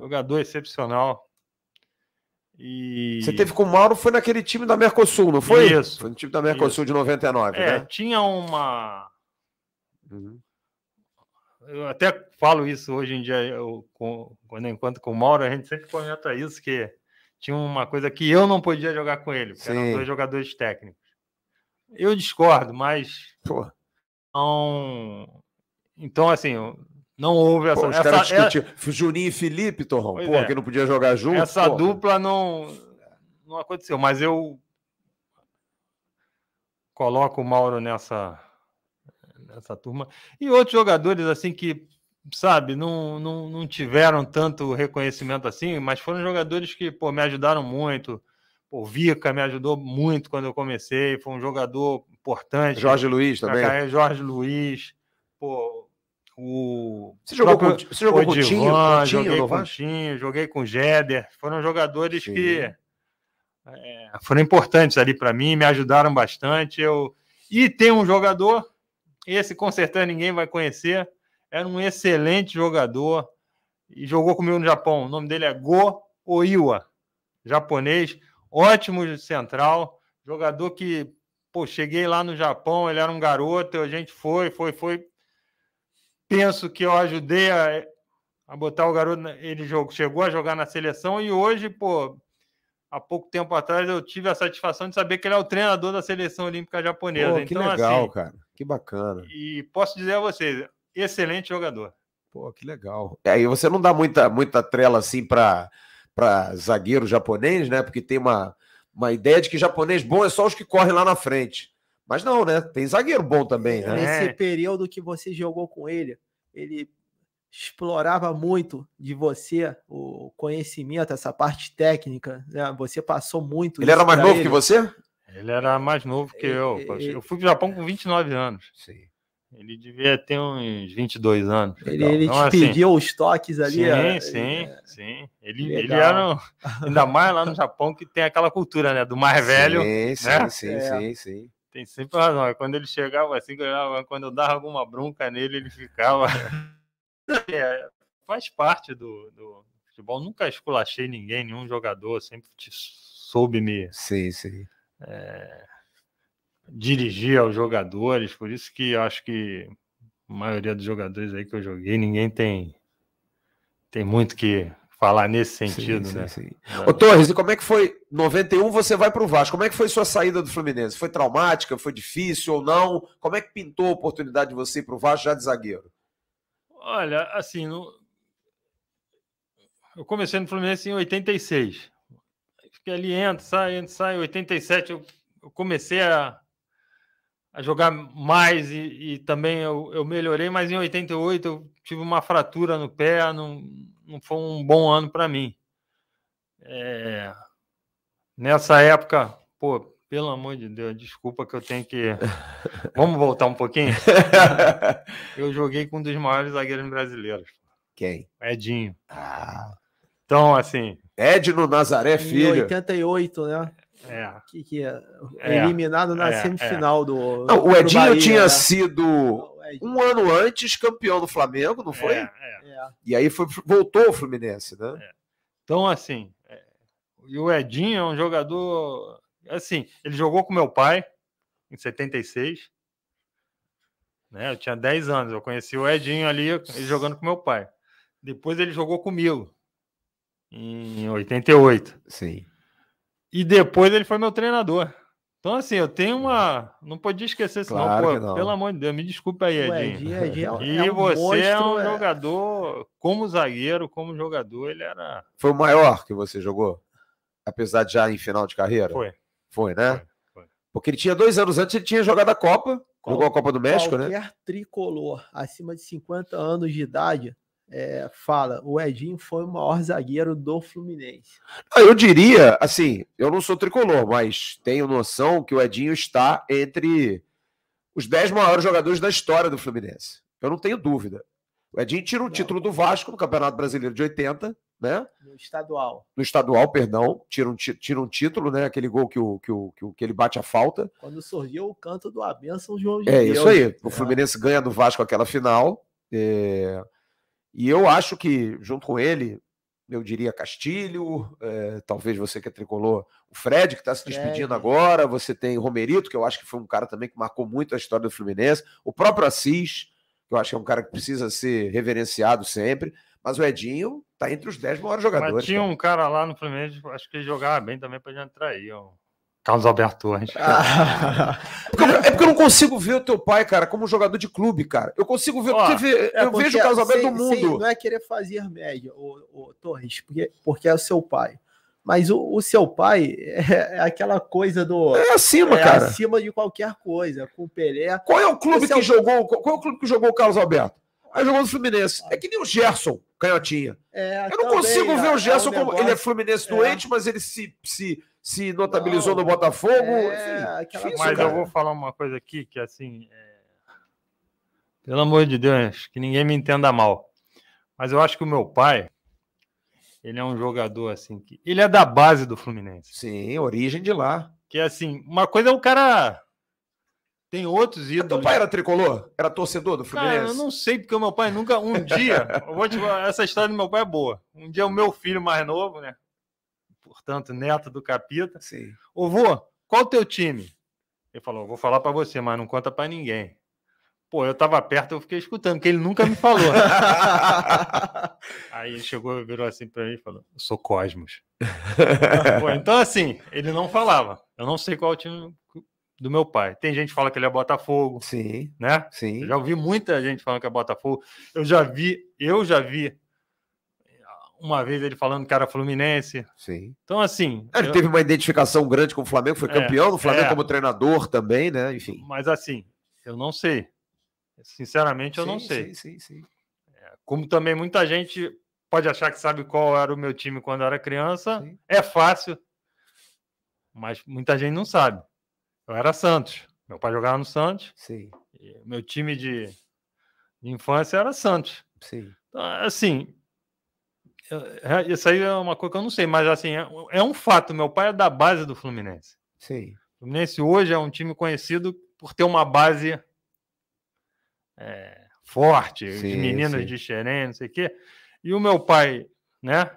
Jogador excepcional. E... Você teve com o Mauro, foi naquele time da Mercosul, não foi? Isso. Foi no time da Mercosul de 99, né? Tinha uma... Eu até falo isso hoje em dia, quando eu encontro com o Mauro, a gente sempre comenta isso, que tinha uma coisa que eu não podia jogar com ele, porque eram 2 jogadores técnicos. Eu discordo, mas... Pô. Então, assim, não houve essa... Os caras discutiam. Juninho e Felipe, Torrão, que não podia jogar junto. Essa dupla não aconteceu, mas eu coloco o Mauro nessa turma. E outros jogadores, assim, que, sabe, não tiveram tanto reconhecimento assim, mas foram jogadores que, me ajudaram muito. O Vica me ajudou muito quando eu comecei, foi um jogador importante. Jorge Luiz também. Jorge Luiz, Você jogou com o Coutinho? Joguei com o Coutinho, joguei com o Jéder. Foram jogadores que foram importantes ali para mim, me ajudaram bastante. E tem um jogador, esse com certeza ninguém vai conhecer, era um excelente jogador e jogou comigo no Japão. O nome dele é Go Oiwa, japonês, ótimo central, jogador que, cheguei lá no Japão, ele era um garoto, a gente foi. Penso que eu ajudei a botar o garoto, ele chegou a jogar na seleção e hoje, há pouco tempo atrás eu tive a satisfação de saber que ele é o treinador da seleção olímpica japonesa. Que legal, cara. Que bacana. E posso dizer a vocês, excelente jogador. Que legal. E você não dá muita trela assim para zagueiro japonês, né? Porque tem uma ideia de que japonês bom é só os que correm lá na frente. Mas não, né? Tem zagueiro bom também, né? Nesse período que você jogou com ele explorava muito de você o conhecimento, essa parte técnica, né? Você passou muito. Ele era mais novo que você? Ele era mais novo que eu. Eu fui pro Japão com 29 anos. Sim. Ele devia ter uns 22 anos. Ele te pediu os toques ali. Sim. Ele era... Ainda mais lá no Japão, que tem aquela cultura, né? Do mais velho. Sim. Tem sempre razão. Quando ele chegava assim, quando eu dava alguma bronca nele, ele ficava... Faz parte do futebol. Nunca esculachei ninguém, nenhum jogador. Sempre soube me... Sim. Dirigir aos jogadores, por isso que eu acho que a maioria dos jogadores aí que eu joguei, ninguém tem muito que falar nesse sentido, sim, né? Sim. Ô, Torres, e como é que foi? 91 você vai para o Vasco. Como é que foi sua saída do Fluminense? Foi traumática? Foi difícil ou não? Como é que pintou a oportunidade de você ir para o Vasco já de zagueiro? Olha, assim, eu comecei no Fluminense em 86. Fiquei ali, entra, sai. Em 87 eu comecei a jogar mais e também eu melhorei, mas em 88 eu tive uma fratura no pé, não foi um bom ano para mim. Nessa época, pô, pelo amor de Deus, desculpa que eu tenho que... Vamos voltar um pouquinho? Eu joguei com um dos maiores zagueiros brasileiros. Quem? Edinho. Ah. Então, assim... Edno Nazaré Filho. Em 88, né? Que eliminado na semifinal do... Não, o Edinho Bahia, tinha sido um ano antes campeão do Flamengo, não foi? E aí voltou ao Fluminense, né? Então, assim, e o Edinho é um jogador... Assim, ele jogou com meu pai em 76. Né? Eu tinha 10 anos, eu conheci o Edinho ali, ele jogando com meu pai. Depois ele jogou comigo em 88. Sim. E depois ele foi meu treinador. Então, assim, eu tenho uma... Não podia esquecer, senão, claro pô, pelo amor de Deus, me desculpa aí, Edinho. E você é um jogador, como zagueiro, como jogador, ele era... Foi o maior que você jogou? Apesar de já em final de carreira? Foi, né? Foi. Porque ele tinha 2 anos antes, ele tinha jogado a Copa, jogou a Copa do México, né? Qualquer tricolor acima de 50 anos de idade fala, o Edinho foi o maior zagueiro do Fluminense. Eu diria, assim, eu não sou tricolor, mas tenho noção que o Edinho está entre os 10 maiores jogadores da história do Fluminense. Eu não tenho dúvida. O Edinho tira um título do Vasco no Campeonato Brasileiro de 80, né? No estadual. No estadual, perdão. Tira um título, né? Aquele gol que ele bate a falta. Quando surgiu o canto do Abenção João de Deus. Isso aí. O Fluminense ganha do Vasco aquela final. E eu acho que, junto com ele, eu diria Castilho, talvez você que é tricolor, o Fred, que está se despedindo agora, você tem o Romerito, que eu acho que foi um cara também que marcou muito a história do Fluminense, o próprio Assis, que eu acho que é um cara que precisa ser reverenciado sempre, mas o Edinho está entre os 10 maiores jogadores. Mas tinha um cara lá no Fluminense, acho que ele jogava bem também para entrar aí, ó. Carlos Alberto Torres. É porque eu não consigo ver o teu pai, cara, como jogador de clube, cara. Eu consigo ver, eu vejo o Carlos Alberto do mundo. Não é querer fazer média, o Torres, porque é o seu pai. Mas o seu pai é aquela coisa do... É acima, cara. Acima de qualquer coisa, com o Pelé. Qual é o clube que jogou o Carlos Alberto? Aí jogou no Fluminense. É que nem o Gerson, canhotinha. Eu não consigo ver o Gerson como... Ele é Fluminense doente, mas ele se notabilizou no Botafogo. Difícil, mas cara. Eu vou falar uma coisa aqui que, assim, pelo amor de Deus, que ninguém me entenda mal. Mas eu acho que o meu pai, ele é um jogador, assim, que ele é da base do Fluminense. Sim, origem de lá. Que, assim, uma coisa é o cara... Tem outros ídolos. Teu pai era tricolor? Era torcedor do Fluminense? Cara, eu não sei, porque o meu pai nunca... Um dia... essa história do meu pai é boa. Um dia o meu filho mais novo, né? Portanto, neto do Capita. Sim. Ô, vô, qual o teu time? Ele falou, vou falar para você, mas não conta para ninguém. Pô, eu tava perto, eu fiquei escutando, porque ele nunca me falou. Aí ele chegou, virou assim para mim e falou, eu sou Cosmos. Pô, então, assim, ele não falava. Eu não sei qual é o time do meu pai. Tem gente que fala que ele é Botafogo. Sim. Né? Sim. Eu já ouvi muita gente falando que é Botafogo. Eu já vi uma vez ele falando que era Fluminense. Sim. Então, assim... Ele teve uma identificação grande com o Flamengo, foi campeão do Flamengo como treinador também, né? Enfim. Mas, assim, eu não sei. Sinceramente, eu não sei. Sim. Como também muita gente pode achar que sabe qual era o meu time quando eu era criança. Sim. É fácil, mas muita gente não sabe. Eu era Santos. Meu pai jogava no Santos. Sim. Meu time de infância era Santos. Sim. Então, assim... Isso aí é uma coisa que eu não sei, mas assim, é um fato. Meu pai é da base do Fluminense. Sim. O Fluminense hoje é um time conhecido por ter uma base forte, os meninos de Xerém, não sei o quê. E o meu pai, né,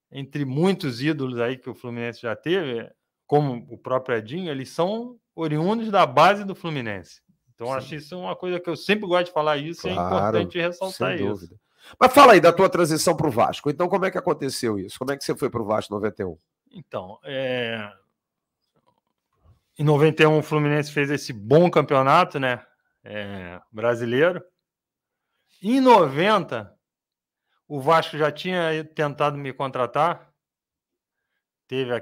entre muitos ídolos aí que o Fluminense já teve, como o próprio Edinho, eles são oriundos da base do Fluminense. Então, acho isso uma coisa que eu sempre gosto de falar isso, claro, e é importante ressaltar isso. Mas fala aí da tua transição para o Vasco. Então, como é que aconteceu isso? Como é que você foi para o Vasco em 91? Então, em 91 o Fluminense fez esse bom campeonato, né? Brasileiro. Em 90, o Vasco já tinha tentado me contratar. Teve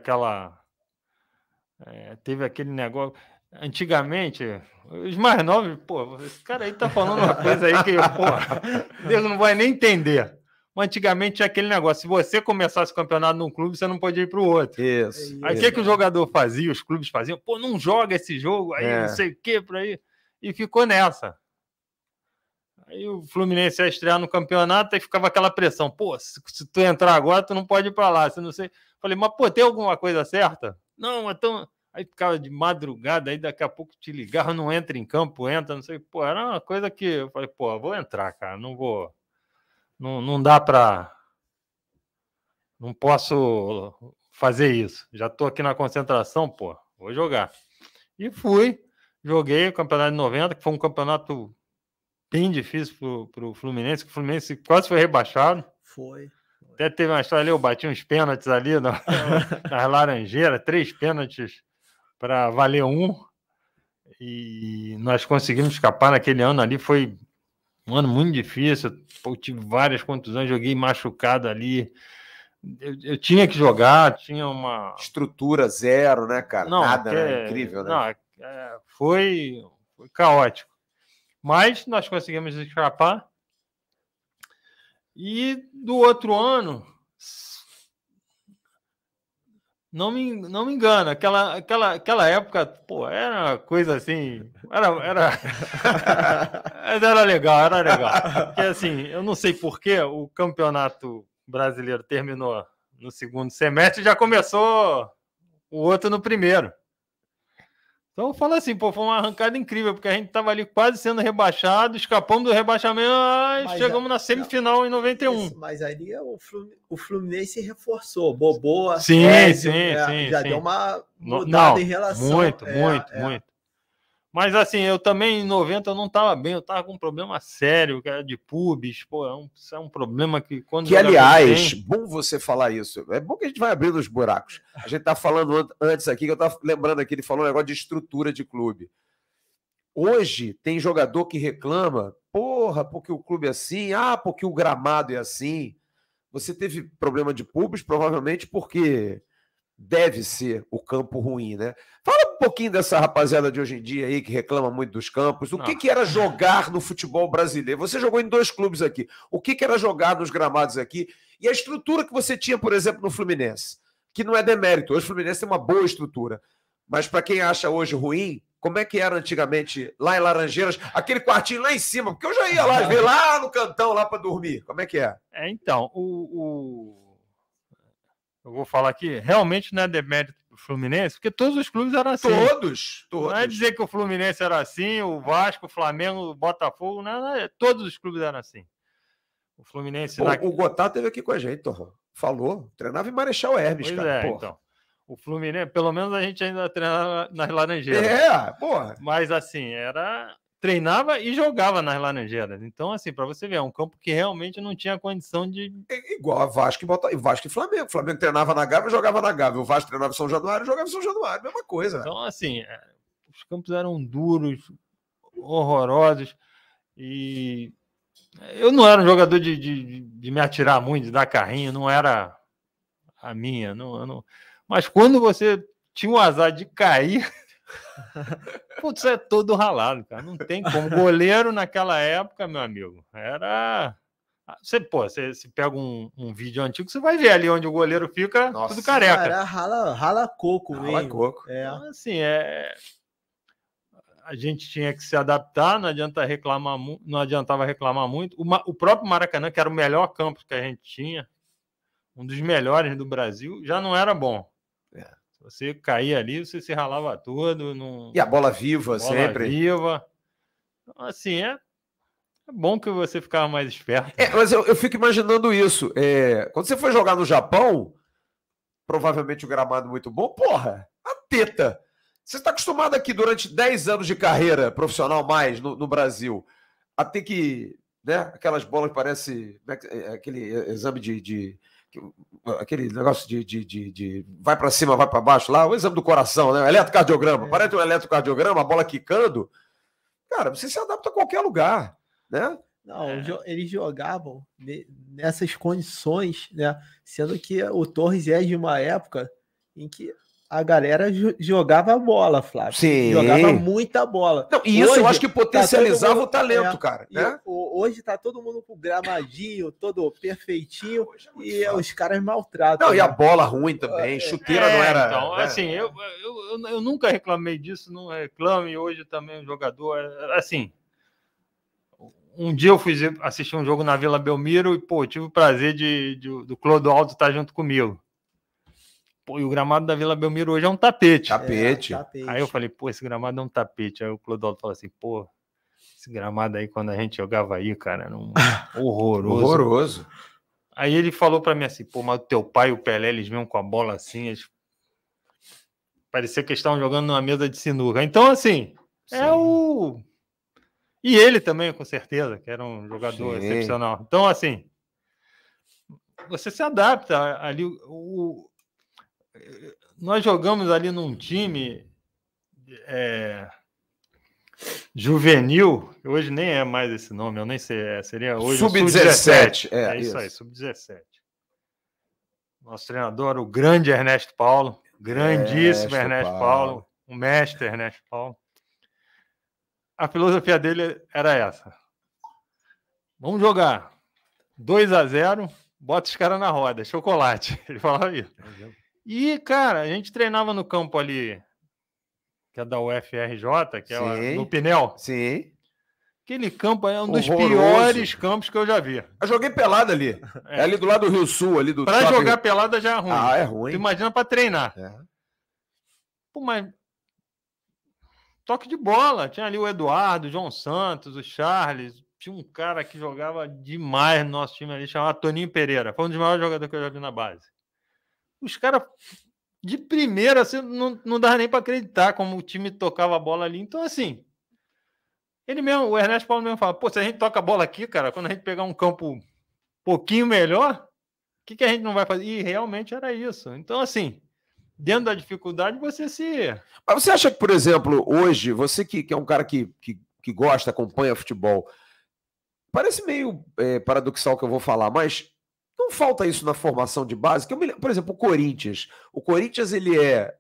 aquele negócio. Antigamente, os mais novos, pô, esse cara aí tá falando uma coisa aí que, pô, Deus não vai nem entender. Mas antigamente tinha aquele negócio, se você começasse o campeonato num clube, você não podia ir para o outro. Isso. Aí o que o jogador fazia, os clubes faziam? Pô, não joga esse jogo, aí não sei o que, para ir. E ficou nessa. Aí o Fluminense ia estrear no campeonato, aí ficava aquela pressão. Pô, se tu entrar agora, tu não pode ir para lá. Você não sei. Falei, mas pô, tem alguma coisa certa? Não, então... Aí ficava de madrugada, aí daqui a pouco te ligava, não entra em campo, entra, não sei. Pô, era uma coisa que eu falei, pô, vou entrar, cara, não vou... Não dá para... Não posso fazer isso. Já estou aqui na concentração, pô, vou jogar. E fui, joguei o campeonato de 90, que foi um campeonato bem difícil para o Fluminense, que o Fluminense quase foi rebaixado. Foi. Até teve uma história ali, eu bati uns pênaltis ali nas Laranjeiras, 3 pênaltis para valer 1. E nós conseguimos escapar naquele ano ali, foi um ano muito difícil. Eu tive várias contusões, joguei machucado ali. Eu tinha que jogar, tinha uma... Estrutura zero, né, cara? Não, nada, né? Incrível, né? Não, foi caótico. Mas nós conseguimos escapar. E do outro ano, não me engano, aquela época, pô, era uma coisa assim, era legal. Porque assim, eu não sei porquê, o campeonato brasileiro terminou no segundo semestre e já começou o outro no primeiro. Então eu falo assim, pô, foi uma arrancada incrível, porque a gente estava ali quase sendo rebaixado, escapamos do rebaixamento e chegamos na semifinal em 91. Mas ali o Fluminense reforçou, Boboa, sim, já deu uma mudada em relação... Muito. Mas assim, eu também em 90 eu não estava bem, eu estava com um problema sério, que era de pubis, pô, é um problema que quando... Que, aliás, bom você falar isso, é bom que a gente vai abrindo os buracos. A gente tá falando antes aqui, que eu estava lembrando aqui, ele falou um negócio de estrutura de clube. Hoje tem jogador que reclama, porra, porque o clube é assim, porque o gramado é assim. Você teve problema de pubis, provavelmente porque... deve ser o campo ruim, né? Fala um pouquinho dessa rapaziada de hoje em dia aí que reclama muito dos campos. O que era jogar no futebol brasileiro? Você jogou em 2 clubes aqui. O que era jogar nos gramados aqui? E a estrutura que você tinha, por exemplo, no Fluminense, que não é demérito. Hoje o Fluminense tem uma boa estrutura. Mas para quem acha hoje ruim, como é que era antigamente lá em Laranjeiras, aquele quartinho lá em cima? Porque eu já ia lá ver lá no cantão lá para dormir. Como é que é? Então, eu vou falar aqui, realmente não é demérito do Fluminense, porque todos os clubes eram assim. Todos. Não é dizer que o Fluminense era assim, o Vasco, o Flamengo, o Botafogo, não, todos os clubes eram assim. O Fluminense... O Gotá esteve aqui com a gente, Torrão. Falou, treinava em Marechal Hermes, pois cara. Então. O Fluminense, pelo menos a gente ainda treinava nas Laranjeiras. Porra. Mas assim, treinava e jogava nas Laranjeiras. Então, assim, para você ver, é um campo que realmente não tinha condição de... Igual a Vasco e Flamengo. O Flamengo treinava na Gávea e jogava na Gávea. O Vasco treinava em São Januário e jogava em São Januário. Mesma coisa. Então, assim, os campos eram duros, horrorosos. E eu não era um jogador de me atirar muito, de dar carrinho. Não era a minha. Não... Mas quando você tinha o azar de cair... Putz, é todo ralado, cara. Não tem como. Goleiro naquela época, meu amigo, era... Você pega um vídeo antigo, você vai ver ali onde o goleiro fica. Nossa, tudo careca. Cara, rala coco mesmo. Rala coco. Então, assim, a gente tinha que se adaptar, não adiantava reclamar muito. O próprio Maracanã, que era o melhor campo que a gente tinha, um dos melhores do Brasil, já não era bom. Você caía ali, você se ralava todo. E a bola viva sempre. Viva. Então, assim, é bom que você ficava mais esperto. Mas eu fico imaginando isso. Quando você foi jogar no Japão, provavelmente o gramado muito bom, porra, a teta. Você está acostumado aqui durante 10 anos de carreira profissional mais no Brasil a ter que né? Aquelas bolas que parece aquele exame aquele negócio de vai para cima, vai para baixo lá, o exame do coração, né? Eletrocardiograma. Parece um eletrocardiograma, a bola quicando. Cara, você se adapta a qualquer lugar, né? Não, eles jogavam nessas condições, né? Sendo que o Torres é de uma época em que a galera jogava bola, Flávio. Sim. Jogava muita bola. Não, e isso hoje, eu acho que potencializava o talento, cara. Né? Hoje tá todo mundo com gramadinho, todo perfeitinho, e os caras maltratam. Não, e a bola ruim também, chuteira não era... Então, né? assim, eu nunca reclamei disso, não reclame, hoje também o jogador, assim... Um dia eu fui assistir um jogo na Vila Belmiro e, pô, tive o prazer do Clodoaldo estar junto comigo. Pô, e o gramado da Vila Belmiro hoje é um tapete. Tapete. Aí eu falei, pô, esse gramado é um tapete. Aí o Clodoaldo falou assim, pô, esse gramado aí, quando a gente jogava aí, cara, era horroroso. Horroroso. Aí ele falou pra mim assim, pô, mas o teu pai e o Pelé, eles vinham com a bola assim, parecia que eles estavam jogando numa mesa de sinuca. Então, assim, sim. E ele também, com certeza, que era um jogador excepcional. Então, assim, você se adapta ali. Nós jogamos ali num time juvenil, hoje nem é mais esse nome, eu nem sei, seria hoje Sub-17. É isso aí, Sub-17. Nosso treinador era o grande Ernesto Paulo, grandíssimo Ernesto Paulo, o mestre Ernesto Paulo. A filosofia dele era essa. Vamos jogar 2-0, bota os caras na roda, chocolate. Ele falava isso. E, cara, a gente treinava no campo ali, que é da UFRJ, que é no Pinel. Sim. Aquele campo é um dos piores campos que eu já vi. Eu joguei pelada ali. É ali do lado do Rio Sul, ali do Pra jogar pelada já é ruim. Ah, é ruim. Tu imagina pra treinar. Pô, mas... Toque de bola. Tinha ali o Eduardo, o João Santos, o Charles. Tinha um cara que jogava demais no nosso time ali, chamado Toninho Pereira. Foi um dos maiores jogadores que eu já vi na base. Os caras, de primeira, assim, não dava nem para acreditar como o time tocava a bola ali. Então, assim, ele mesmo, o Ernesto Paulo mesmo fala, pô, se a gente toca a bola aqui, cara, quando a gente pegar um campo um pouquinho melhor, o que a gente não vai fazer? E realmente era isso. Então, assim... Dentro da dificuldade, você se... Mas você acha que, por exemplo, hoje, você que é um cara que gosta, acompanha futebol, parece meio paradoxal que eu vou falar, mas não falta isso na formação de base? Por exemplo, o Corinthians ele é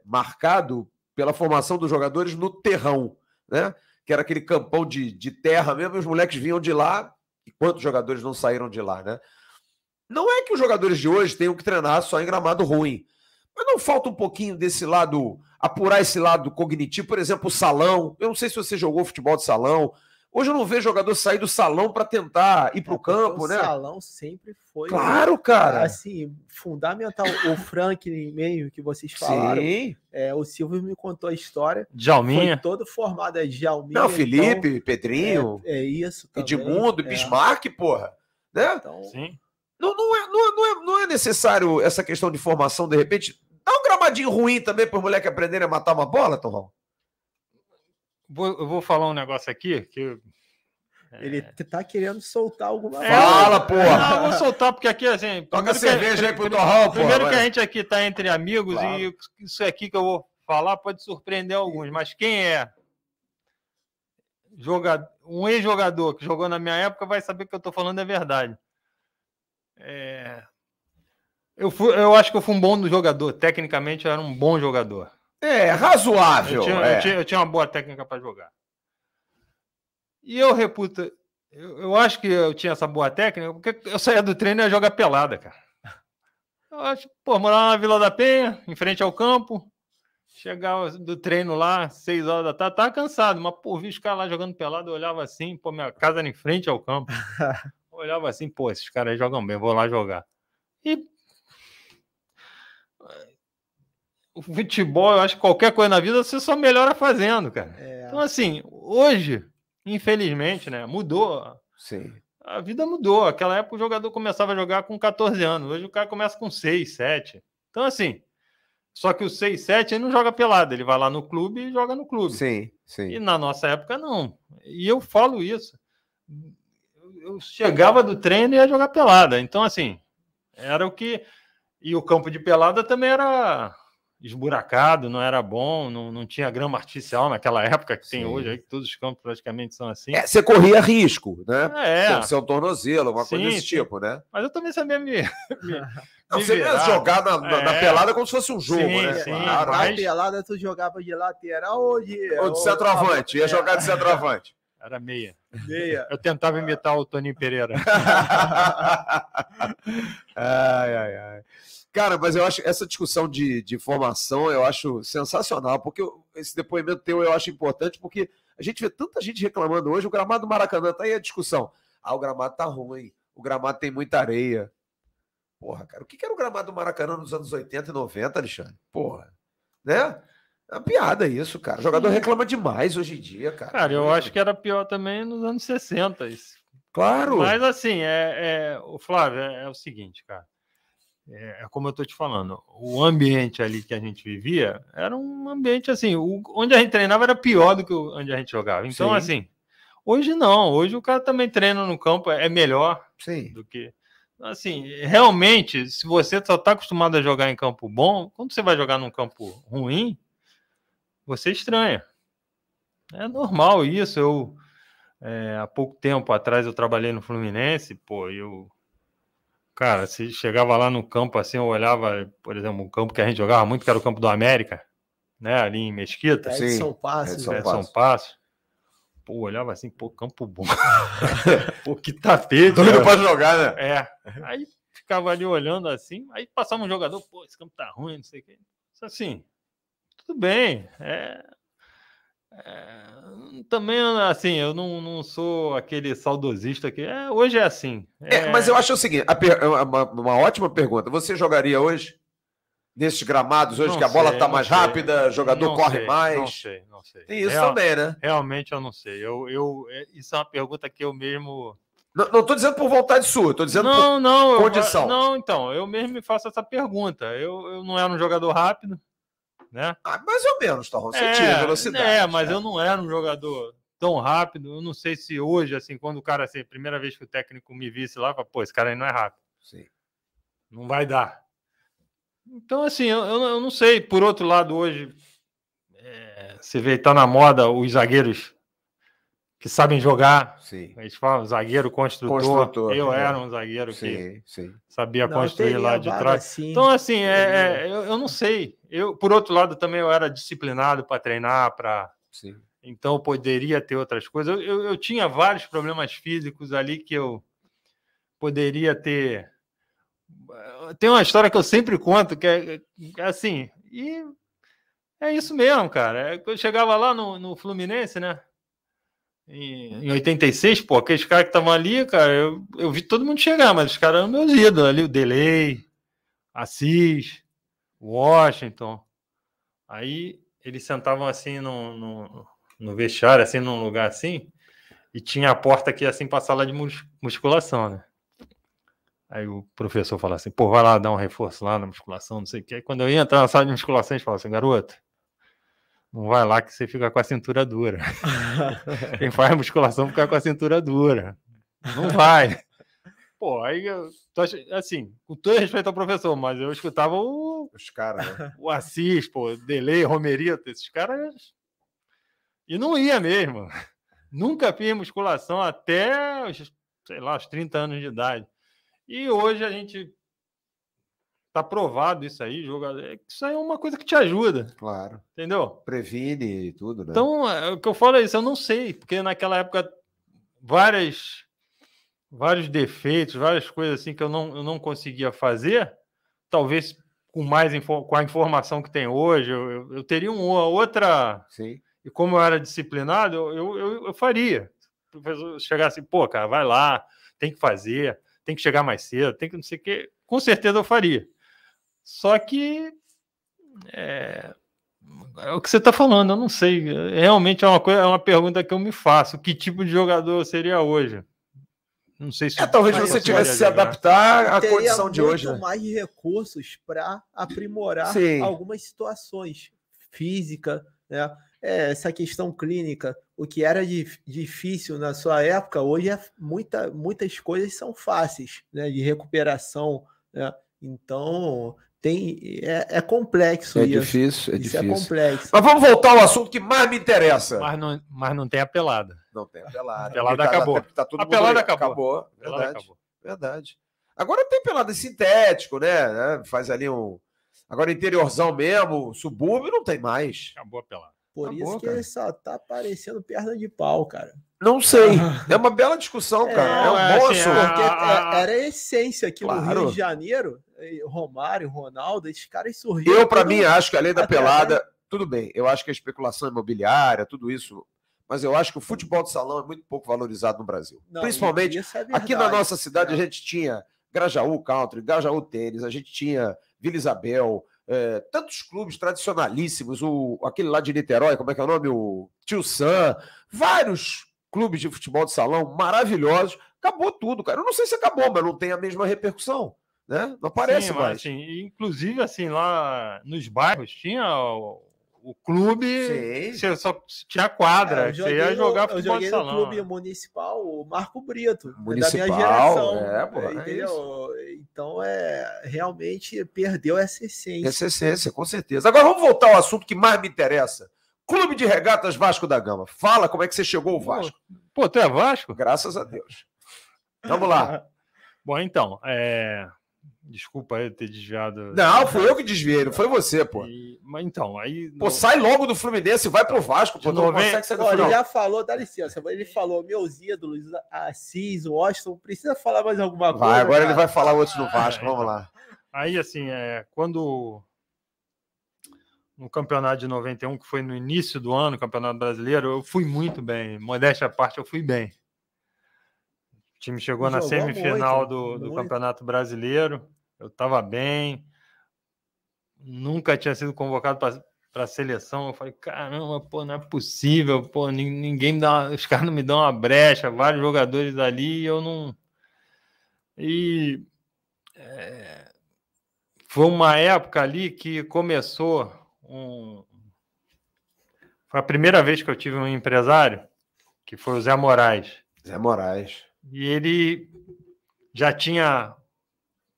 marcado pela formação dos jogadores no terrão, né? Que era aquele campão de terra mesmo, e os moleques vinham de lá, e quantos jogadores não saíram de lá, né? Não é que os jogadores de hoje tenham que treinar só em gramado ruim, mas não falta um pouquinho desse lado, apurar esse lado cognitivo, por exemplo, o salão. Eu não sei se você jogou futebol de salão. Hoje eu não vejo jogador sair do salão para tentar ir para o campo, né? O salão sempre foi... Claro, cara. Assim, fundamental. O Franklin meio que vocês falaram. Sim. O Silvio me contou a história. Djalminha. Foi todo formado de Djalminha. Não, Felipe, então, Pedrinho. Isso também. Edmundo, Bismarck, porra. Né? Então, sim. Não é necessário essa questão de formação, de repente. Dá um gramadinho ruim também para os moleques aprenderem a matar uma bola, Torrão? Eu vou falar um negócio aqui que... Ele tá querendo soltar alguma coisa. Fala, porra! Não, vou soltar, porque aqui, assim... Toca cerveja aí pro Torrão, porra. Primeiro que a gente aqui tá entre amigos, claro. E isso aqui que eu vou falar pode surpreender alguns, mas quem é um ex-jogador que jogou na minha época vai saber que eu tô falando é verdade. Eu acho que eu fui um bom jogador. Tecnicamente, eu era um bom jogador. Razoável. Eu tinha uma boa técnica para jogar. E eu reputo... Eu acho que eu tinha essa boa técnica porque eu saía do treino e ia jogar pelada, cara. Eu acho, morava na Vila da Penha, em frente ao campo. Chegava do treino lá, 6 horas da tarde, tava cansado, mas, vi os caras lá jogando pelada, eu olhava assim, minha casa era em frente ao campo. Eu olhava assim, esses caras aí jogam bem, vou lá jogar. E o futebol, eu acho que qualquer coisa na vida você só melhora fazendo, cara. Então, assim, hoje, infelizmente, né, mudou. Sim. A vida mudou. Aquela época o jogador começava a jogar com 14 anos. Hoje o cara começa com 6, 7. Então, assim, só que o 6, 7 ele não joga pelado. Ele vai lá no clube e joga no clube. Sim, sim. E na nossa época, não. E eu falo isso. eu chegava do treino e ia jogar pelada. Então, assim, era o que... E o campo de pelada também era esburacado, não era bom, não tinha grama artificial naquela época que tem hoje, aí que todos os campos praticamente são assim. Você corria risco, né? É. Seu tornozelo, uma coisa desse tipo, né? Mas eu também sabia você ia jogar na pelada como se fosse um jogo, né? Sim, claro. Na pelada tu jogava de lateral ou de centroavante? Ia jogar de centroavante. Era meia. Meia. Eu tentava imitar o Toninho Pereira. Ai. Cara, mas eu acho essa discussão de formação eu acho sensacional, porque esse depoimento teu eu acho importante, porque a gente vê tanta gente reclamando hoje, o gramado do Maracanã, tá aí a discussão. O gramado tá ruim, o gramado tem muita areia. Porra, cara, o que era o gramado do Maracanã nos anos 80 e 90, Alexandre? Porra, né? É uma piada isso, cara. O jogador reclama demais hoje em dia, cara. Cara, eu acho que era pior também nos anos 60. Isso. Claro. Mas assim, o Flávio, é o seguinte, cara. É como eu tô te falando, o ambiente ali que a gente vivia era um ambiente assim, onde a gente treinava era pior do que onde a gente jogava. Então, sim, assim, hoje não. Hoje o cara também treina no campo, é melhor do que... Assim, realmente, se você só está acostumado a jogar em campo bom, quando você vai jogar num campo ruim, você estranha. É normal isso. Há pouco tempo atrás eu trabalhei no Fluminense, cara, se chegava lá no campo assim, eu olhava, por exemplo, um campo que a gente jogava muito, que era o campo do América, né, ali em Mesquita. Sim, São Passo. Olhava assim, campo bom. Que tapete. Tudo pode jogar, né? Aí ficava ali olhando assim, aí passava um jogador, esse campo tá ruim, não sei o quê. Assim, tudo bem. Também, assim, eu não sou aquele saudosista que hoje é assim. Mas eu acho o seguinte, uma ótima pergunta. Você jogaria hoje? Nesses gramados hoje, que a bola está mais rápida, o jogador corre mais? Não sei. Tem isso também, né? Realmente eu não sei. Isso é uma pergunta que eu mesmo... Não estou dizendo por vontade sua, estou dizendo por condição. Então, eu mesmo me faço essa pergunta. Eu não era um jogador rápido, né? Mais ou menos, Torrão. Você tinha velocidade. Mas eu não era um jogador tão rápido. Eu não sei se hoje, assim, quando o cara, assim, primeira vez que o técnico me visse lá, fala, esse cara aí não é rápido. Sim. Não vai dar. Então, assim, eu não sei. Por outro lado, hoje, você vê, tá na moda os zagueiros que sabem jogar. Sim. A gente fala zagueiro construtor. Eu era um zagueiro que sabia construir lá de trás. Assim. Então, assim, eu não sei. Por outro lado, também eu era disciplinado para treinar, então eu poderia ter outras coisas. Eu tinha vários problemas físicos ali que eu poderia ter... Tem uma história que eu sempre conto, que é assim, e é isso mesmo, cara. Eu chegava lá no Fluminense, né? Em 86, aqueles caras que estavam ali, cara, eu vi todo mundo chegar, mas os caras eram meus ídolos ali, o Delay, Assis, Washington. Aí eles sentavam assim no vestiário, assim, num lugar assim, e tinha a porta que ia assim pra sala de musculação, né? Aí o professor falava assim, vai lá dar um reforço lá na musculação, não sei o quê. Aí quando eu ia entrar na sala de musculação, eles falavam assim, garoto, não vai lá que você fica com a cintura dura. Quem faz musculação fica com a cintura dura. Não vai. Aí assim, com todo respeito ao professor, mas eu escutava os caras, né? O Assis, Delay, Romerito, esses caras. E não ia mesmo. Nunca fiz musculação até, sei lá, os 30 anos de idade. E hoje a gente tá provado isso aí, jogador. Isso aí é uma coisa que te ajuda. Claro. Entendeu? Previne e tudo, né? Então, o que eu falo é isso, eu não sei, porque naquela época vários defeitos, várias coisas assim que eu não conseguia fazer, talvez com a informação que tem hoje, eu teria uma outra... Sim. E como eu era disciplinado, eu faria. O professor chegasse assim, cara, vai lá, tem que fazer, tem que chegar mais cedo, tem que não sei o quê. Com certeza eu faria. Só que é o que você está falando, eu não sei. Realmente é uma pergunta que eu me faço. Que tipo de jogador eu seria hoje? Não sei se talvez você tivesse que se adaptar à condição de hoje. Teria muito mais recursos para aprimorar algumas situações física, né? Essa questão clínica, o que era difícil na sua época, hoje muitas coisas são fáceis, né? De recuperação, né? Então, é complexo É isso. difícil, é Isso difícil. é complexo. Mas vamos voltar ao assunto que mais me interessa. Mas não tem a pelada. Não tem a pelada. A pelada acabou. Tá todo A mundo pelada ligado. acabou. Acabou. Pelada Verdade. acabou. Verdade. Agora tem pelada sintético, né? Faz ali um... Agora interiorzão mesmo, subúrbio, não tem mais. Acabou a pelada. Por Acabou, isso que cara. ele só tá parecendo perna de pau, cara. Não sei. É uma bela discussão, cara. É um bom assim, assunto. Porque era a essência aqui no Claro. Rio de Janeiro, Romário, Ronaldo, esses caras surgiram. Eu, para mim, acho que além da até pelada, tudo bem. Eu acho que a especulação imobiliária, tudo isso. Mas eu acho que o futebol de salão é muito pouco valorizado no Brasil. Não, Principalmente isso é aqui na verdade. nossa cidade, a gente tinha Grajaú Country, Grajaú Tênis, a gente tinha Vila Isabel, tantos clubes tradicionalíssimos, aquele lá de Niterói, como é que é o nome? O Tio Sam, vários clubes de futebol de salão maravilhosos. Acabou tudo, cara. Eu não sei se acabou, mas não tem a mesma repercussão, né? Não aparece Sim, mais. assim, inclusive, assim, lá nos bairros tinha o clube, Sim. você só tinha quadra, Eu você ia jogar eu futebol de joguei no salão. clube municipal, o Marco Brito, Municipal, da minha geração. entendeu? Então, realmente perdeu essa essência. Essa essência, com certeza. Agora vamos voltar ao assunto que mais me interessa. Clube de Regatas Vasco da Gama. Fala como é que você chegou ao Vasco. Pô, tu é Vasco? Graças a Deus. Vamos lá. Bom, então, desculpa eu ter desviado. Não, fui eu que desviei, não foi você, pô. Mas então, aí. Pô, sai logo do Fluminense e vai pro Vasco, pô. De Não consegue sair do Olha, ele final. já falou, dá licença, ele falou meus ídolos, Assis, Washington, precisa falar mais alguma coisa? Vai, agora cara? ele vai falar outros no Vasco, vamos lá. Aí, assim, quando no campeonato de 91, que foi no início do ano, Campeonato Brasileiro, eu fui muito bem. Modéstia à parte, eu fui bem. O time chegou na semifinal do Campeonato Brasileiro, eu estava bem, nunca tinha sido convocado para a seleção. Eu falei, caramba, pô, não é possível, pô, ninguém me dá os caras não me dão uma brecha, vários jogadores ali, eu não... E foi uma época ali que começou foi a primeira vez que eu tive um empresário, que foi o Zé Moraes. Zé Moraes. E ele já tinha,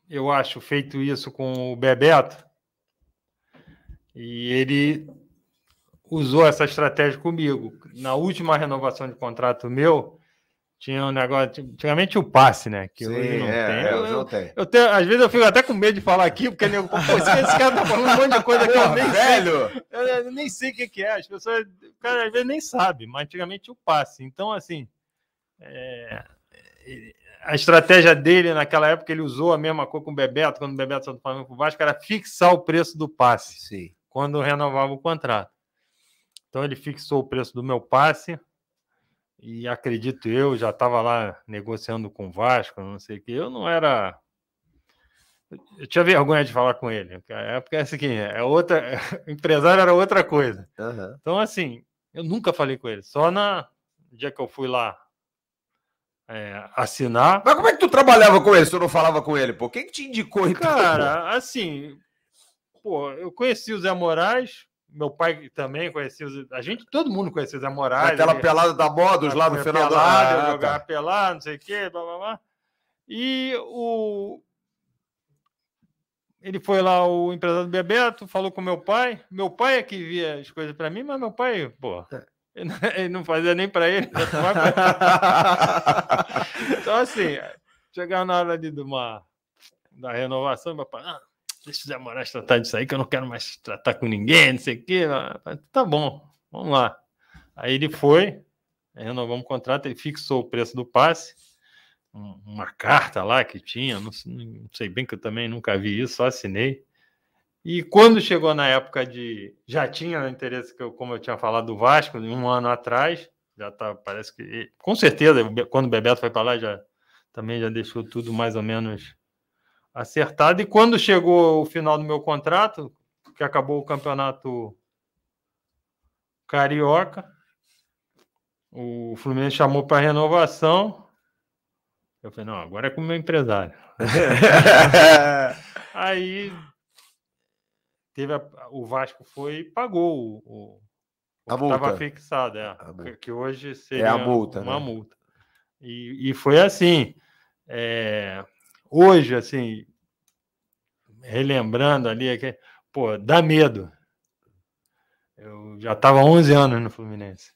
eu acho, feito isso com o Bebeto. E ele usou essa estratégia comigo. Na última renovação de contrato meu, tinha um negócio... Antigamente o passe, né? Que Sim, hoje não tem. Hoje não tem. Às vezes eu fico até com medo de falar aqui, porque esse cara tá falando um monte de coisa que eu nem sei. Eu nem sei o que é. As pessoas, o cara às vezes nem sabe, mas antigamente o passe. Então, assim, a estratégia dele naquela época, ele usou a mesma coisa com o Bebeto, quando o Bebeto saiu do Flamengo pro Vasco, era fixar o preço do passe. Sim. Quando renovava o contrato. Então ele fixou o preço do meu passe e acredito eu, já estava lá negociando com o Vasco, não sei o que, eu não era... Eu tinha vergonha de falar com ele, porque é essa aqui, o empresário era outra coisa. Uhum. Então, assim, eu nunca falei com ele, só no dia que eu fui lá assinar. Mas como é que tu trabalhava com ele se tu não falava com ele, pô? Quem que te indicou, então? Cara, assim... Pô, eu conheci o Zé Moraes, meu pai também conhecia todo mundo conhecia o Zé Moraes. Aquela pelada da Modos lá no final do ano. Jogar pelado, não sei o quê, blá, blá, blá. E ele foi lá, o empresário do Bebeto, falou com meu pai é que via as coisas para mim, mas meu pai, pô, ele não fazia nem para ele. Então, assim, chegava na hora da renovação, meu pai... deixa o Zé Moraes tratar disso aí, que eu não quero mais tratar com ninguém, não sei o quê. Tá bom, vamos lá. Aí ele foi, renovamos o contrato, ele fixou o preço do passe, uma carta lá que tinha, não sei bem, que eu também nunca vi isso, só assinei. E quando chegou na época já tinha interesse, como eu tinha falado do Vasco, um ano atrás, já tá, parece que... Com certeza, quando o Bebeto foi para lá, também já deixou tudo mais ou menos... acertado, e quando chegou o final do meu contrato, que acabou o campeonato carioca, o Fluminense chamou para renovação, eu falei, não, agora é com o meu empresário. Aí o Vasco foi e pagou A multa. Estava fixado, que hoje seria a multa, uma né? multa. E foi assim. Hoje, assim, relembrando ali, pô, dá medo. Eu já estava há 11 anos no Fluminense.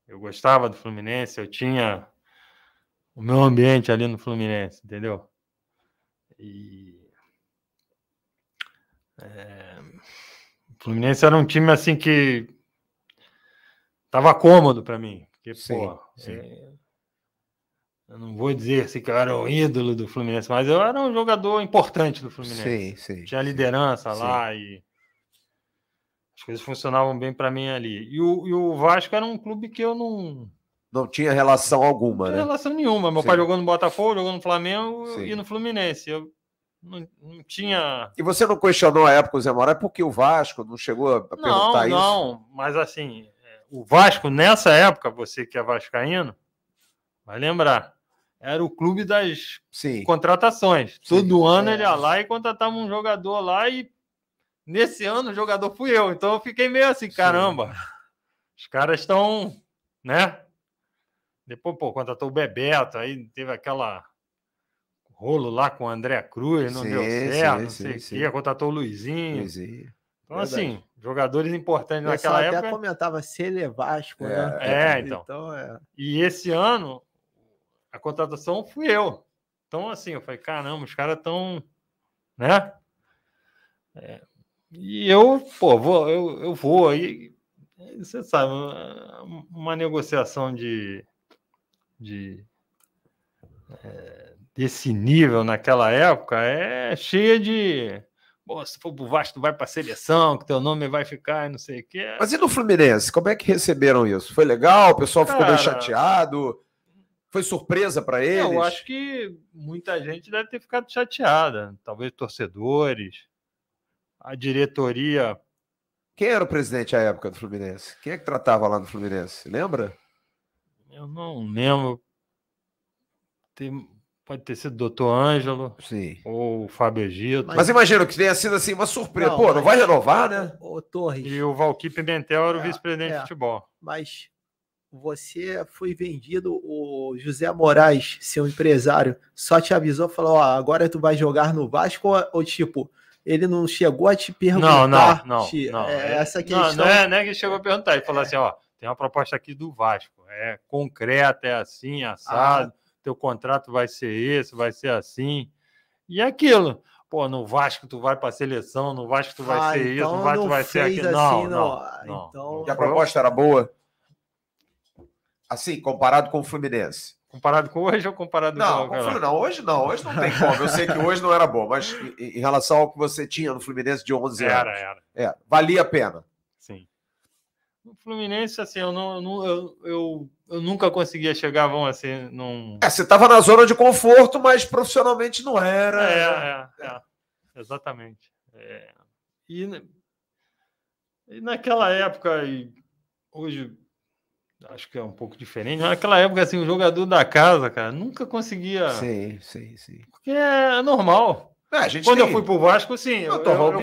Eu gostava do Fluminense, eu tinha o meu ambiente ali no Fluminense, entendeu? O Fluminense era um time assim que estava cômodo para mim. Porque, eu não vou dizer assim, que eu era o ídolo do Fluminense, mas eu era um jogador importante do Fluminense. Tinha liderança lá e as coisas funcionavam bem para mim ali. E o Vasco era um clube que eu não tinha relação alguma, não tinha relação nenhuma. Meu pai jogou no Botafogo, jogou no Flamengo e no Fluminense. Eu não tinha... E você não questionou a época o Zé Moraes porque o Vasco não chegou a perguntar isso? Não, mas assim, o Vasco nessa época, você que é vascaíno, vai lembrar, era o clube das contratações. Todo ano ele ia lá e contratava um jogador lá e nesse ano o jogador fui eu. Então eu fiquei meio assim, caramba, os caras estão, né? Depois, contratou o Bebeto, aí teve aquela rolo lá com o André Cruz, não deu certo, não sei o quê, contratou o Luizinho. Então, assim, jogadores importantes naquela época. Até comentava se ele é Vasco, né? Então. E esse ano, a contratação fui eu. Então, assim, eu falei, caramba, os caras estão, né? E eu, eu vou. E você sabe, uma negociação desse nível naquela época é cheia de... Pô, se for pro Vasco, tu vai pra seleção, que teu nome vai ficar e não sei o quê. Mas e no Fluminense? Como é que receberam isso? Foi legal? O pessoal ficou meio chateado? Foi surpresa para eles? Eu acho que muita gente deve ter ficado chateada. Talvez torcedores, a diretoria. Quem era o presidente à época do Fluminense? Quem é que tratava lá no Fluminense? Lembra? Eu não lembro. Pode ter sido o doutor Ângelo ou o Fábio Egito. Mas imagino que tenha sido assim uma surpresa. Não vai renovar, né? O Torres. E o Valquí Pimentel era o vice-presidente de futebol. Mas você foi vendido, o José Moraes, seu empresário, só te avisou, falou, agora tu vai jogar no Vasco, ou tipo, ele não chegou a te perguntar? Não. Essa questão... Não é que ele chegou a perguntar, ele falou assim, tem uma proposta aqui do Vasco, é concreta, é assim, assado, teu contrato vai ser esse, vai ser assim, e aquilo. Pô, no Vasco tu vai para a seleção, no Vasco tu vai ser então isso, no Vasco tu vai ser aquilo. Assim, não. Então... E a proposta era boa? Assim, comparado com o Fluminense. Comparado com hoje ou comparado com o Fluminense? Não, hoje não tem como. Eu sei que hoje não era bom, mas em relação ao que você tinha no Fluminense de 11 anos. Era. Valia a pena. Sim. No Fluminense, assim, eu nunca conseguia chegar, vamos assim, você estava na zona de conforto, mas profissionalmente não era. Exatamente. E naquela época, e hoje acho que é um pouco diferente, mas naquela época, assim, o jogador da casa, cara, nunca conseguia... Sim. Porque é normal. Quando eu fui pro Vasco, sim. Eu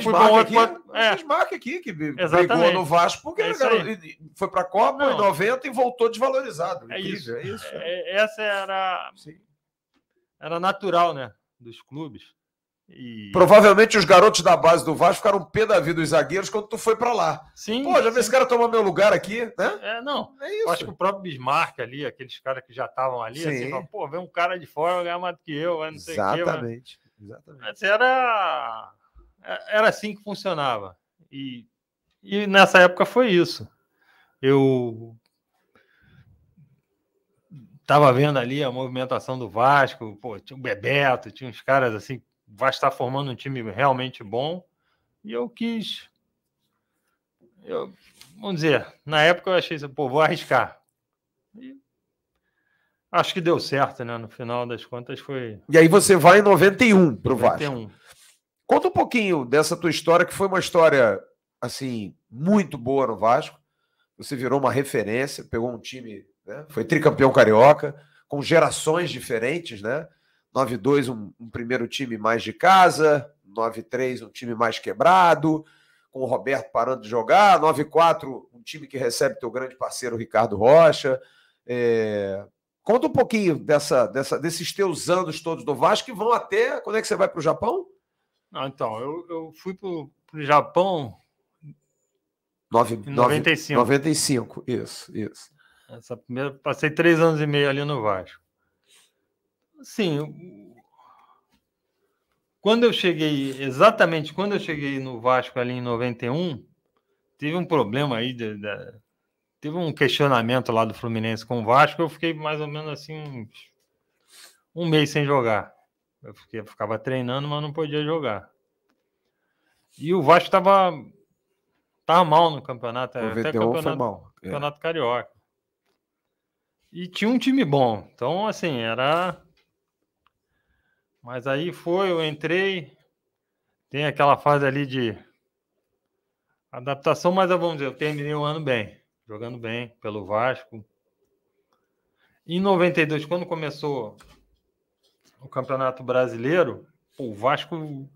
fui para um outro... O Bismarck aqui, que brigou no Vasco, porque ele foi para a Copa em 90 e voltou desvalorizado. É isso. Essa era natural, né? Dos clubes. Provavelmente os garotos da base do Vasco ficaram pé da vida dos zagueiros quando tu foi para lá. Sim. Pô, já vi esse cara tomar meu lugar aqui, né? É isso. Eu acho que o próprio Bismarck ali, aqueles caras que já estavam ali, assim, falam, pô, vem um cara de fora, vai ganhar mais do que eu, vai não sei o quê. Exatamente. Mas era assim que funcionava. E nessa época foi isso. Eu estava vendo ali a movimentação do Vasco, pô, tinha o Bebeto, tinha uns caras assim, o Vasco está formando um time realmente bom, e eu quis... vamos dizer, na época eu achei assim, pô, vou arriscar. E acho que deu certo, né? No final das contas foi... E aí você vai em 91 para o Vasco. 91. Conta um pouquinho dessa tua história, que foi uma história, assim, muito boa no Vasco. Você virou uma referência, pegou um time, né? Foi tricampeão carioca, com gerações diferentes, né? 92, um primeiro time mais de casa, 93, um time mais quebrado, com o Roberto parando de jogar, 9-4, um time que recebe teu grande parceiro Ricardo Rocha. Conta um pouquinho desses teus anos todos do Vasco, que vão até... Quando é que você vai para o Japão? Não, então, eu fui para o Japão em 95. 95, isso. Essa primeira, passei 3 anos e meio ali no Vasco. Assim, exatamente quando eu cheguei no Vasco ali em 91, teve um problema aí, teve um questionamento lá do Fluminense com o Vasco, eu fiquei mais ou menos assim um mês sem jogar. Eu ficava treinando, mas não podia jogar. E o Vasco estava mal no campeonato, até campeonato carioca. E tinha um time bom. Então, assim, era... Mas aí eu entrei, tem aquela fase ali de adaptação, mas vamos dizer, eu terminei o ano bem, jogando bem pelo Vasco. Em 92, quando começou o Campeonato Brasileiro, o Vasco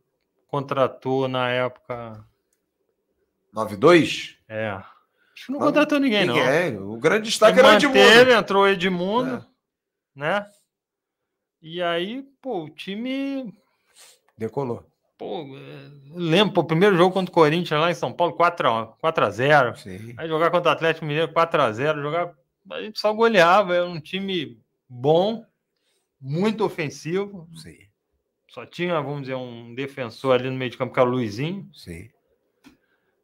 contratou na época... 92? Acho que não contratou ninguém, não. O grande destaque era o Edmundo. Entrou o Edmundo, né? E aí, o time... Decolou. Lembro, o primeiro jogo contra o Corinthians lá em São Paulo, 4-0. Sim. Aí jogar contra o Atlético Mineiro, 4-0. A gente só goleava. Era um time bom, muito ofensivo. Sim. Só tinha, vamos dizer, um defensor ali no meio de campo, que era o Luizinho. Sim.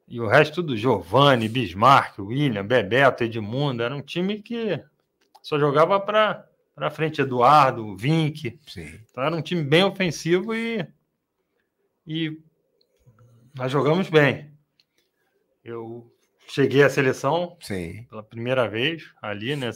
E o resto tudo, Giovani, Bismarck, William, Bebeto, Edmundo. Era um time que só jogava para frente. Eduardo, Vink. Sim. Então era um time bem ofensivo e nós jogamos bem. Eu cheguei à seleção pela primeira vez ali, né?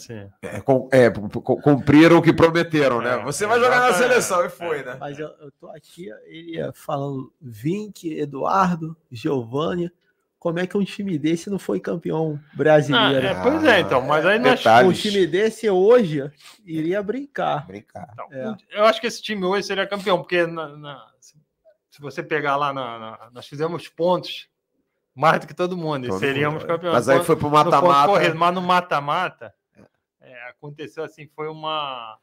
Cumpriram o que prometeram, né? Você vai jogar na seleção, e foi, né? Mas eu tô aqui, ele falando Vink, Eduardo, Giovani. Como é que um time desse não foi campeão brasileiro? Pois é, então. Mas aí um time desse hoje iria brincar. Então, eu acho que esse time hoje seria campeão, porque se você pegar lá, nós fizemos pontos mais do que todo mundo, e seríamos campeões. Mas aí foi pro mata-mata. Mas no mata-mata, aconteceu assim, foi uma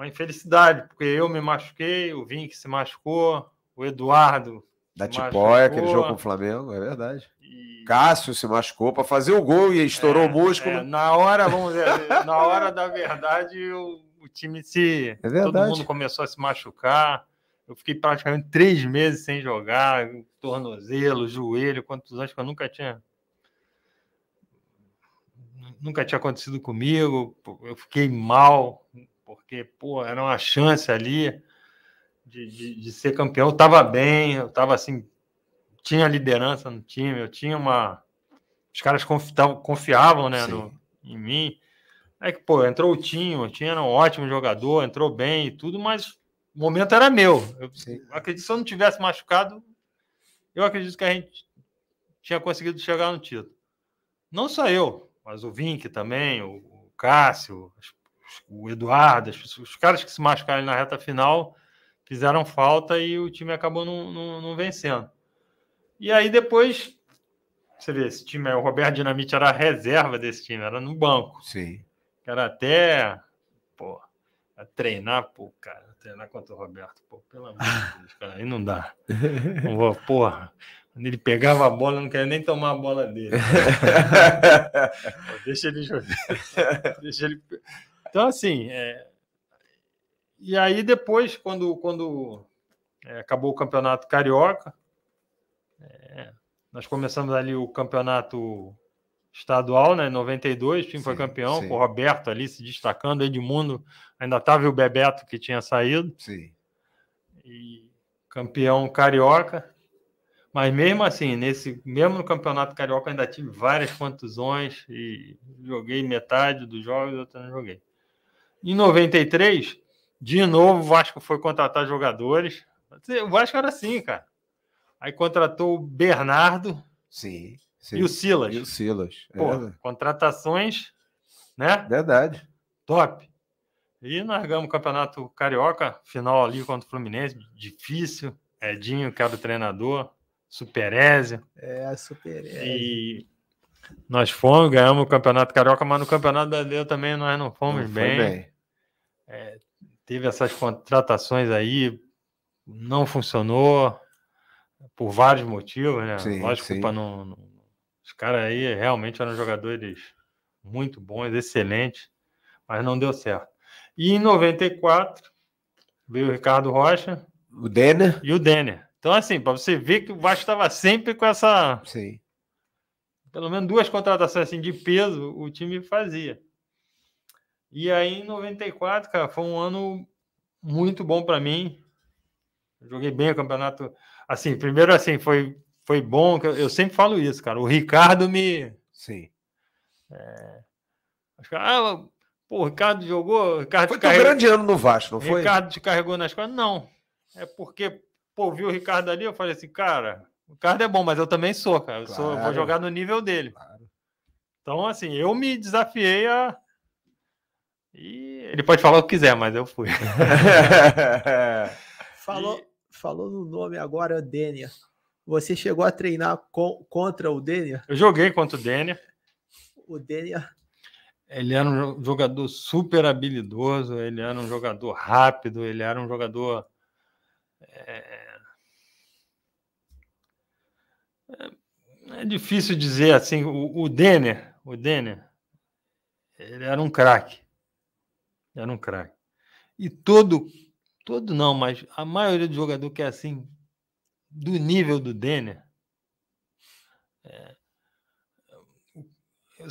infelicidade, porque eu me machuquei, o Vink se machucou, o Eduardo da Tipóia, aquele jogo com o Flamengo, é verdade. Cássio se machucou para fazer o gol e estourou o músculo. Na hora, vamos dizer, na hora da verdade, o time todo mundo começou a se machucar. Eu fiquei praticamente 3 meses sem jogar, tornozelo, joelho, contusões que eu nunca tinha acontecido comigo. Eu fiquei mal, porque, era uma chance ali de ser campeão. Eu estava bem, eu estava assim, tinha liderança no time, eu tinha os caras confiavam, né, em mim. Aí que, entrou o Tinho era um ótimo jogador, entrou bem e tudo, mas o momento era meu. Eu acredito que se eu não tivesse machucado, eu acredito que a gente tinha conseguido chegar no título. Não só eu, mas o Vink também, o Cássio, o Eduardo, os caras que se machucaram na reta final fizeram falta e o time acabou não vencendo. E aí depois, você vê, esse time, o Roberto Dinamite era a reserva desse time, era no banco. Sim. Era até, treinar contra o Roberto, pelo amor de Deus, cara, aí não dá. Não vou, quando ele pegava a bola, eu não queria nem tomar a bola dele. Deixa ele jogar. Então, assim, e aí depois, quando acabou o Campeonato Carioca, nós começamos ali o Campeonato Estadual, né, em 92, o time foi campeão, com o Roberto ali se destacando, Edmundo, ainda estava o Bebeto que tinha saído. Sim. E campeão carioca. Mas mesmo assim, mesmo no Campeonato Carioca, ainda tive várias contusões e joguei metade dos jogos, eu não joguei. Em 93, de novo, o Vasco foi contratar jogadores. O Vasco era assim, cara. Aí contratou o Bernardo. Sim. E o Silas. Contratações, né? Verdade. Top. E nós ganhamos o Campeonato Carioca, final ali contra o Fluminense, difícil. Edinho, que era o treinador, Superézio. Superézio. E nós fomos, ganhamos o Campeonato Carioca, mas no Campeonato Brasileiro também nós não fomos bem. Teve essas contratações aí, não funcionou por vários motivos, né? Sim, Lógico, sim. culpa não. Os caras aí realmente eram jogadores muito bons, excelentes, mas não deu certo. E em 94 veio o Ricardo Rocha O Denner. e o Denner. Então, assim, para você ver que o Vasco estava sempre com essa... Sim. Pelo menos 2 contratações assim, de peso o time fazia. E aí, em 94, cara, foi um ano muito bom para mim. Eu joguei bem o campeonato. Assim, primeiro, assim, foi bom. Eu sempre falo isso, cara. O Ricardo me... Sim. O Ricardo jogou... Ricardo foi teu grande ano no Vasco, não foi? Ricardo te carregou nas costas? Não. É porque, vi o Ricardo ali, eu falei assim, cara, o Ricardo é bom, mas eu também sou, cara. Eu vou jogar no nível dele. Claro. Então, assim, eu me desafiei a... E ele pode falar o que quiser, mas eu fui. Falou no nome agora, Denner. Você chegou a treinar contra o Denner? Eu joguei contra o Denner. O Denner... Ele era um jogador super habilidoso, ele era um jogador rápido, ele era um jogador... É difícil dizer assim, o Denner, ele era um craque. Era um craque. E todo não, mas a maioria do jogador que é assim, do nível do Denner,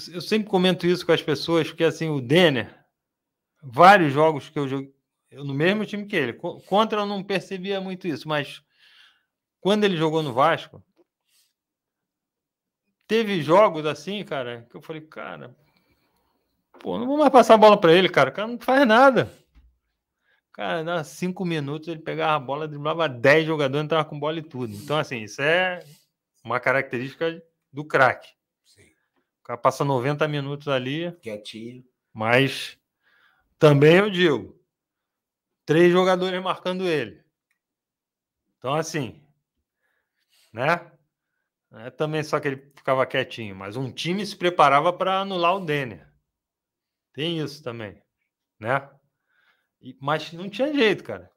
eu sempre comento isso com as pessoas, porque assim, o Denner, vários jogos que eu joguei, no mesmo time que ele, contra eu não percebia muito isso, mas quando ele jogou no Vasco, teve jogos assim, cara, que eu falei, cara, não vou mais passar a bola para ele, cara, o cara não faz nada. Cara, dá 5 minutos, ele pegava a bola, driblava 10 jogadores, entrava com bola e tudo. Então, assim, isso é uma característica do craque. O cara passa 90 minutos ali. Quietinho. Mas também eu digo, 3 jogadores marcando ele. Então, assim, né? Não é também só que ele ficava quietinho, mas um time se preparava para anular o Denner. Tem isso também, né? Mas não tinha jeito, cara.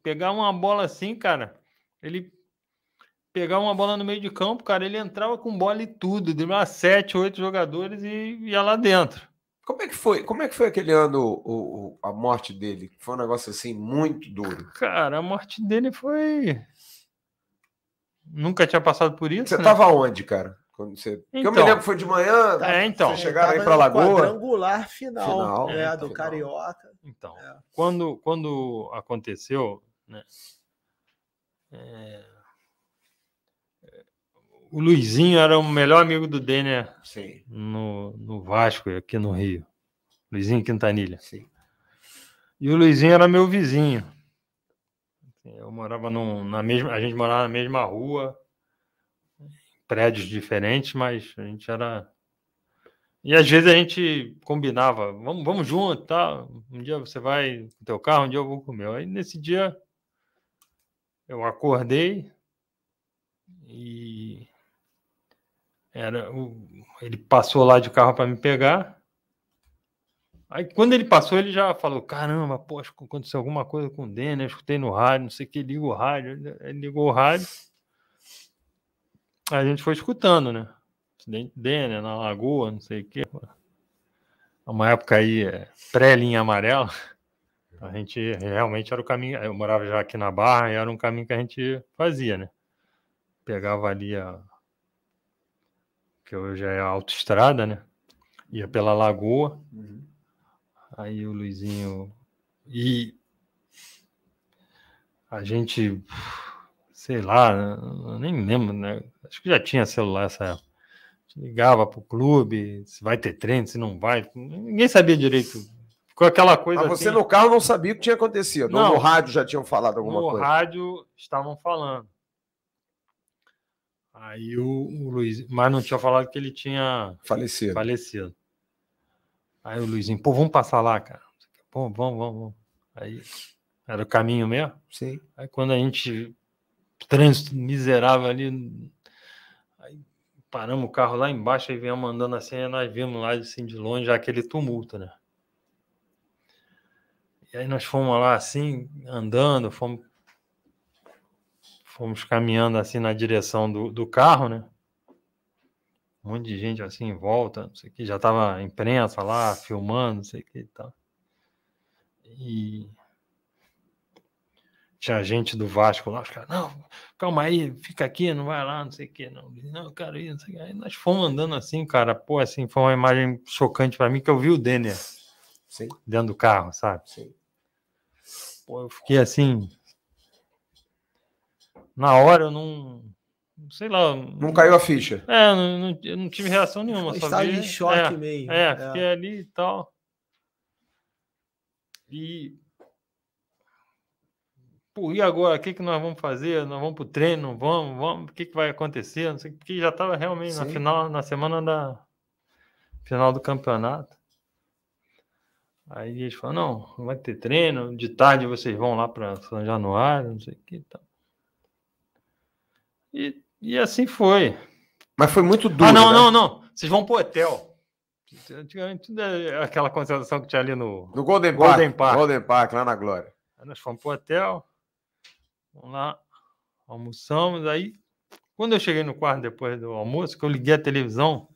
Pegar uma bola assim, cara, ele pegar uma bola no meio de campo, cara, ele entrava com bola e tudo, driblava 7, 8 jogadores e ia lá dentro. Como é que foi aquele ano a morte dele? Foi um negócio assim muito duro. Cara, a morte dele foi... Nunca tinha passado por isso, Você né? tava onde, cara? Quando você... Então, eu me lembro que foi de manhã, então. vocês chegaram aí para Lagoa. Quadrangular final do final. Carioca. Então, quando aconteceu, né? O Luizinho era o melhor amigo do Denner no Vasco, aqui no Rio. Luizinho Quintanilha. Sim. E o Luizinho era meu vizinho. Eu morava a gente morava na mesma rua, prédios diferentes, mas a gente era... E às vezes a gente combinava, vamos junto, tá? Um dia você vai com o teu carro, um dia eu vou com o meu. Aí nesse dia eu acordei e ele passou lá de carro para me pegar. Aí quando ele passou, ele já falou, caramba, acho que aconteceu alguma coisa com o Denner, eu escutei no rádio, não sei o que, liga o rádio. Ele ligou o rádio. Aí a gente foi escutando, né? Acidente Denner, na Lagoa, não sei o que. Uma época aí, pré-linha amarela. A gente realmente era o caminho. Eu morava já aqui na Barra e era um caminho que a gente fazia, né? Pegava ali que hoje é a autoestrada, né? Ia pela Lagoa. Uhum. Aí o Luizinho... E a gente... Sei lá, eu nem lembro, né? Acho que já tinha celular essa época. Ligava pro clube, se vai ter treino, se não vai. Ninguém sabia direito. Ficou aquela coisa Mas você assim... no carro não sabia o que tinha acontecido? Não, ou no rádio já tinham falado alguma coisa? No rádio estavam falando. Aí o Luiz... Mas não tinha falado que ele tinha falecido. Aí o Luizinho, vamos passar lá, cara. Vamos. Aí era o caminho mesmo. Sim. Aí quando a gente trânsito miserável ali. Aí paramos o carro lá embaixo e viemos andando assim, e nós vimos lá assim, de longe já aquele tumulto, né? E aí nós fomos lá assim, andando, fomos caminhando assim na direção do carro, né? Um monte de gente assim em volta, não sei o que, já tava a imprensa lá, filmando, não sei o que e tal. E tinha gente do Vasco lá, os caras, não, calma aí, fica aqui, não vai lá, não sei o que, não, eu quero ir, não sei o que. Aí nós fomos andando assim, cara, pô, assim, foi uma imagem chocante para mim, que eu vi o Denner dentro do carro, sabe? Sim. Pô, eu fiquei assim, na hora eu não sei lá. Não caiu a ficha. Eu não tive reação nenhuma. Só Estado vi, de choque meio. Fiquei ali e tal. E agora? O que nós vamos fazer? Nós vamos pro treino? Vamos? O que vai acontecer? Não sei, porque já estava realmente na semana final do campeonato. Aí eles falaram, não vai ter treino, de tarde vocês vão lá para São Januário, não sei o que e tal. E assim foi. Mas foi muito duro, não. Vocês vão pro hotel. Antigamente, aquela concentração que tinha ali no Golden Park. Golden Park, lá na Glória. Aí nós fomos pro hotel, vamos lá, almoçamos. Aí, quando eu cheguei no quarto depois do almoço, que eu liguei a televisão,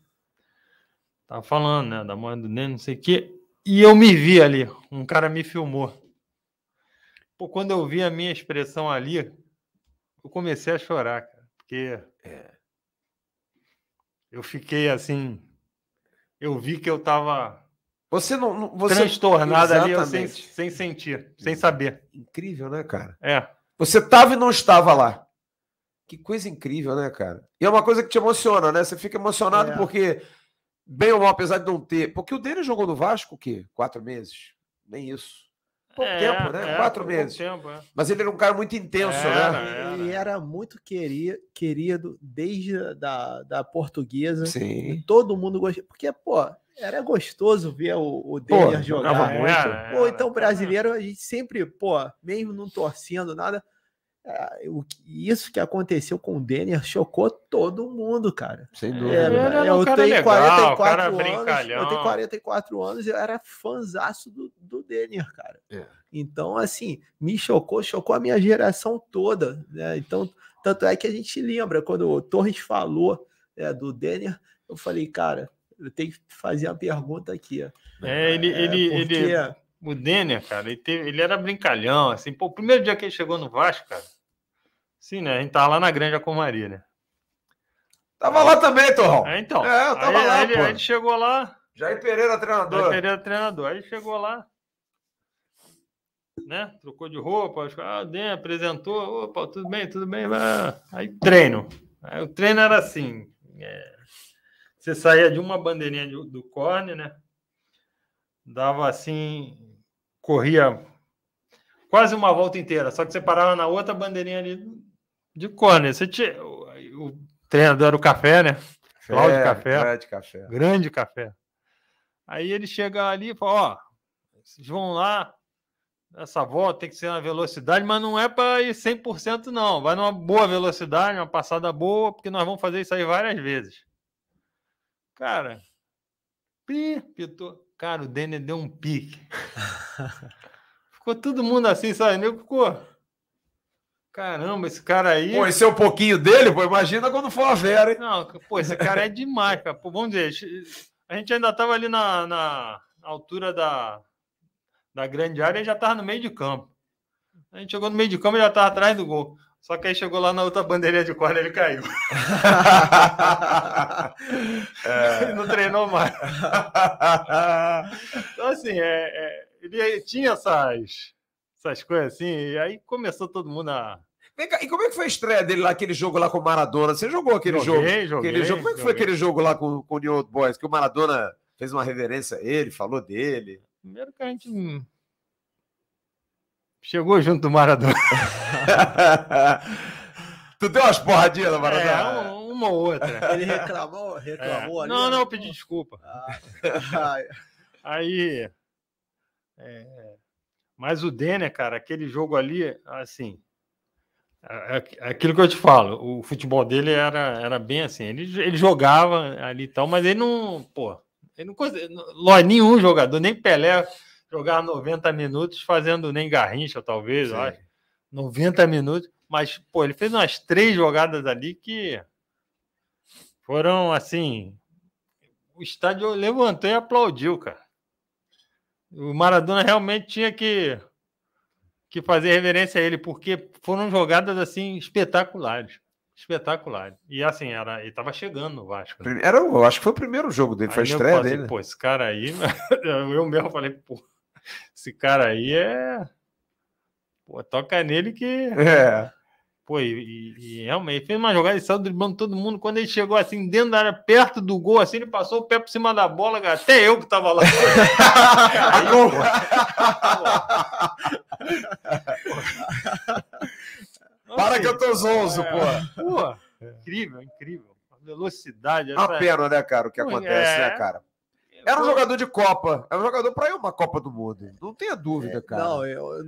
tava falando, né, da mãe do Nenê, não sei o quê, e eu me vi ali, um cara me filmou. Pô, quando eu vi a minha expressão ali, eu comecei a chorar, cara, porque eu fiquei assim, eu vi que eu tava você transtornado ali, eu sem sentir, sem saber. Incrível, né, cara? É. Você estava e não estava lá. Que coisa incrível, né, cara? E é uma coisa que te emociona, né? Você fica emocionado porque, bem ou mal, apesar de não ter... Porque o Denner jogou no Vasco o quê? 4 meses? Nem isso. Pouco tempo, né? 4 meses. Tempo, Mas ele era um cara muito intenso, né? Ele era muito querido desde da Portuguesa. Sim. Todo mundo gostava. Porque, pô, era gostoso ver o Denner jogar. Jogava muito. Pô, então, brasileiro, a gente sempre, pô, mesmo não torcendo nada, isso que aconteceu com o Denner chocou todo mundo, cara. Sem dúvida. Eu tenho 44 anos. Eu tenho 44 anos e eu era fãzaço do Denner, cara. Então, assim, me chocou a minha geração toda, né? Então, tanto é que a gente lembra, quando o Torres falou do Denner, eu falei, cara, eu tenho que fazer a pergunta aqui. O Denner, cara, ele era brincalhão, assim, pô, o primeiro dia que ele chegou no Vasco, cara, sim, né, a gente tava lá na Granja Comaria, né? Tava lá também, Torrão. Então. Eu tava lá, pô. Aí ele chegou lá. Jair Pereira, treinador. Aí chegou lá, né, trocou de roupa, o Denner apresentou, opa, tudo bem, vai. Aí treino. Aí o treino era assim, você saía de uma bandeirinha do corner, né? Dava assim, corria quase uma volta inteira, só que você parava na outra bandeirinha ali de corner. O treinador era o Café, né? Cláudio Café. Grande Café. Aí ele chega ali e fala, vocês vão lá, essa volta tem que ser na velocidade, mas não é para ir 100% não. Vai numa boa velocidade, uma passada boa, porque nós vamos fazer isso aí várias vezes. Cara, pitou. Cara, o Denner deu um pique. Ficou todo mundo assim, sabe? Nego ficou. Caramba, esse cara aí. Pô, esse é um pouquinho dele, pô. Imagina quando for a Vera, hein? Não, pô, esse cara é demais, cara. Pô, vamos dizer, a gente ainda tava ali na altura da grande área e já tava no meio de campo. A gente chegou no meio de campo e já tava atrás do gol. Só que aí chegou lá na outra bandeirinha de corner e ele caiu. Ele não treinou mais. Então, assim, ele tinha essas coisas assim, e aí começou todo mundo a... Vem cá, e como é que foi a estreia dele lá, aquele jogo lá com o Maradona? Você jogou aquele jogo? Joguei. Como é que foi aquele jogo lá com o New Old Boys? Que o Maradona fez uma reverência a ele, falou dele. Primeiro que a gente chegou junto do Maradona. Tu deu umas porradinhas no Maradona? Uma ou outra. Ele reclamou ali. Não, eu pedi desculpa. Aí... Mas o Denner, cara, aquele jogo ali, assim... Aquilo que eu te falo, o futebol dele era bem assim. Ele jogava ali e tal, mas ele não. Pô, ele não nenhum jogador, nem Pelé, jogava 90 minutos fazendo nem Garrincha, talvez, eu acho. 90 minutos. Mas, pô, ele fez umas 3 jogadas ali que foram assim. O estádio levantou e aplaudiu, cara. O Maradona realmente tinha que fazer reverência a ele, porque foram jogadas assim espetaculares. Espetaculares. E assim, ele estava chegando no Vasco. Né? Eu acho que foi o primeiro jogo dele, foi a estreia dele. Pô, esse cara aí, eu mesmo falei, pô, esse cara aí pô, toca nele que. Pô, e realmente fez uma jogada, ele saiu driblando todo mundo. Quando ele chegou assim, dentro da área, perto do gol, assim, ele passou o pé por cima da bola, cara. Até eu que tava lá. Para que eu tô zonzo, pô. Pô, incrível. A velocidade. Uma pena, né, cara, o que acontece, né, cara? Era um jogador de Copa. Era um jogador para ir uma Copa do Mundo. Não tenha dúvida, cara. Não, eu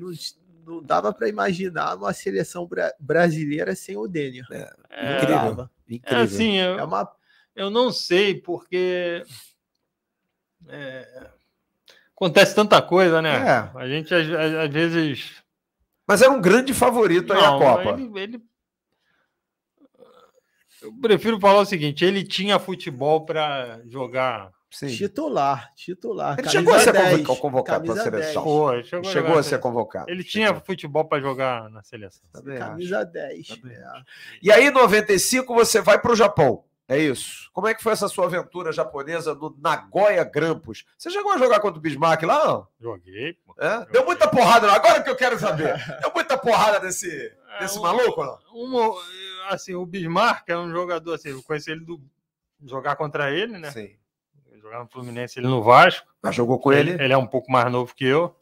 não dava para imaginar uma seleção brasileira sem o Dênio. Incrível. Incrível. Assim, eu não sei, porque acontece tanta coisa, né? A gente, às vezes... Mas era um grande favorito aí a Copa. Eu prefiro falar o seguinte, ele tinha futebol para jogar... Sim. Titular. Ele chegou a ser convocado para a seleção. Chegou a ser convocado. Ele tinha futebol para jogar na seleção. Camisa 10. E aí, em 95, você vai para o Japão. É isso. Como é que foi essa sua aventura japonesa no Nagoya Grampus? Você chegou a jogar contra o Bismarck lá, não? Joguei, pô. Joguei. Deu muita porrada lá. Agora que eu quero saber. Deu muita porrada desse maluco, não? Assim, o Bismarck é um jogador, assim, eu conheci ele jogar contra ele, né? Sim. Jogava no Fluminense, ele no Vasco. Mas jogou com ele? Ele é um pouco mais novo que eu.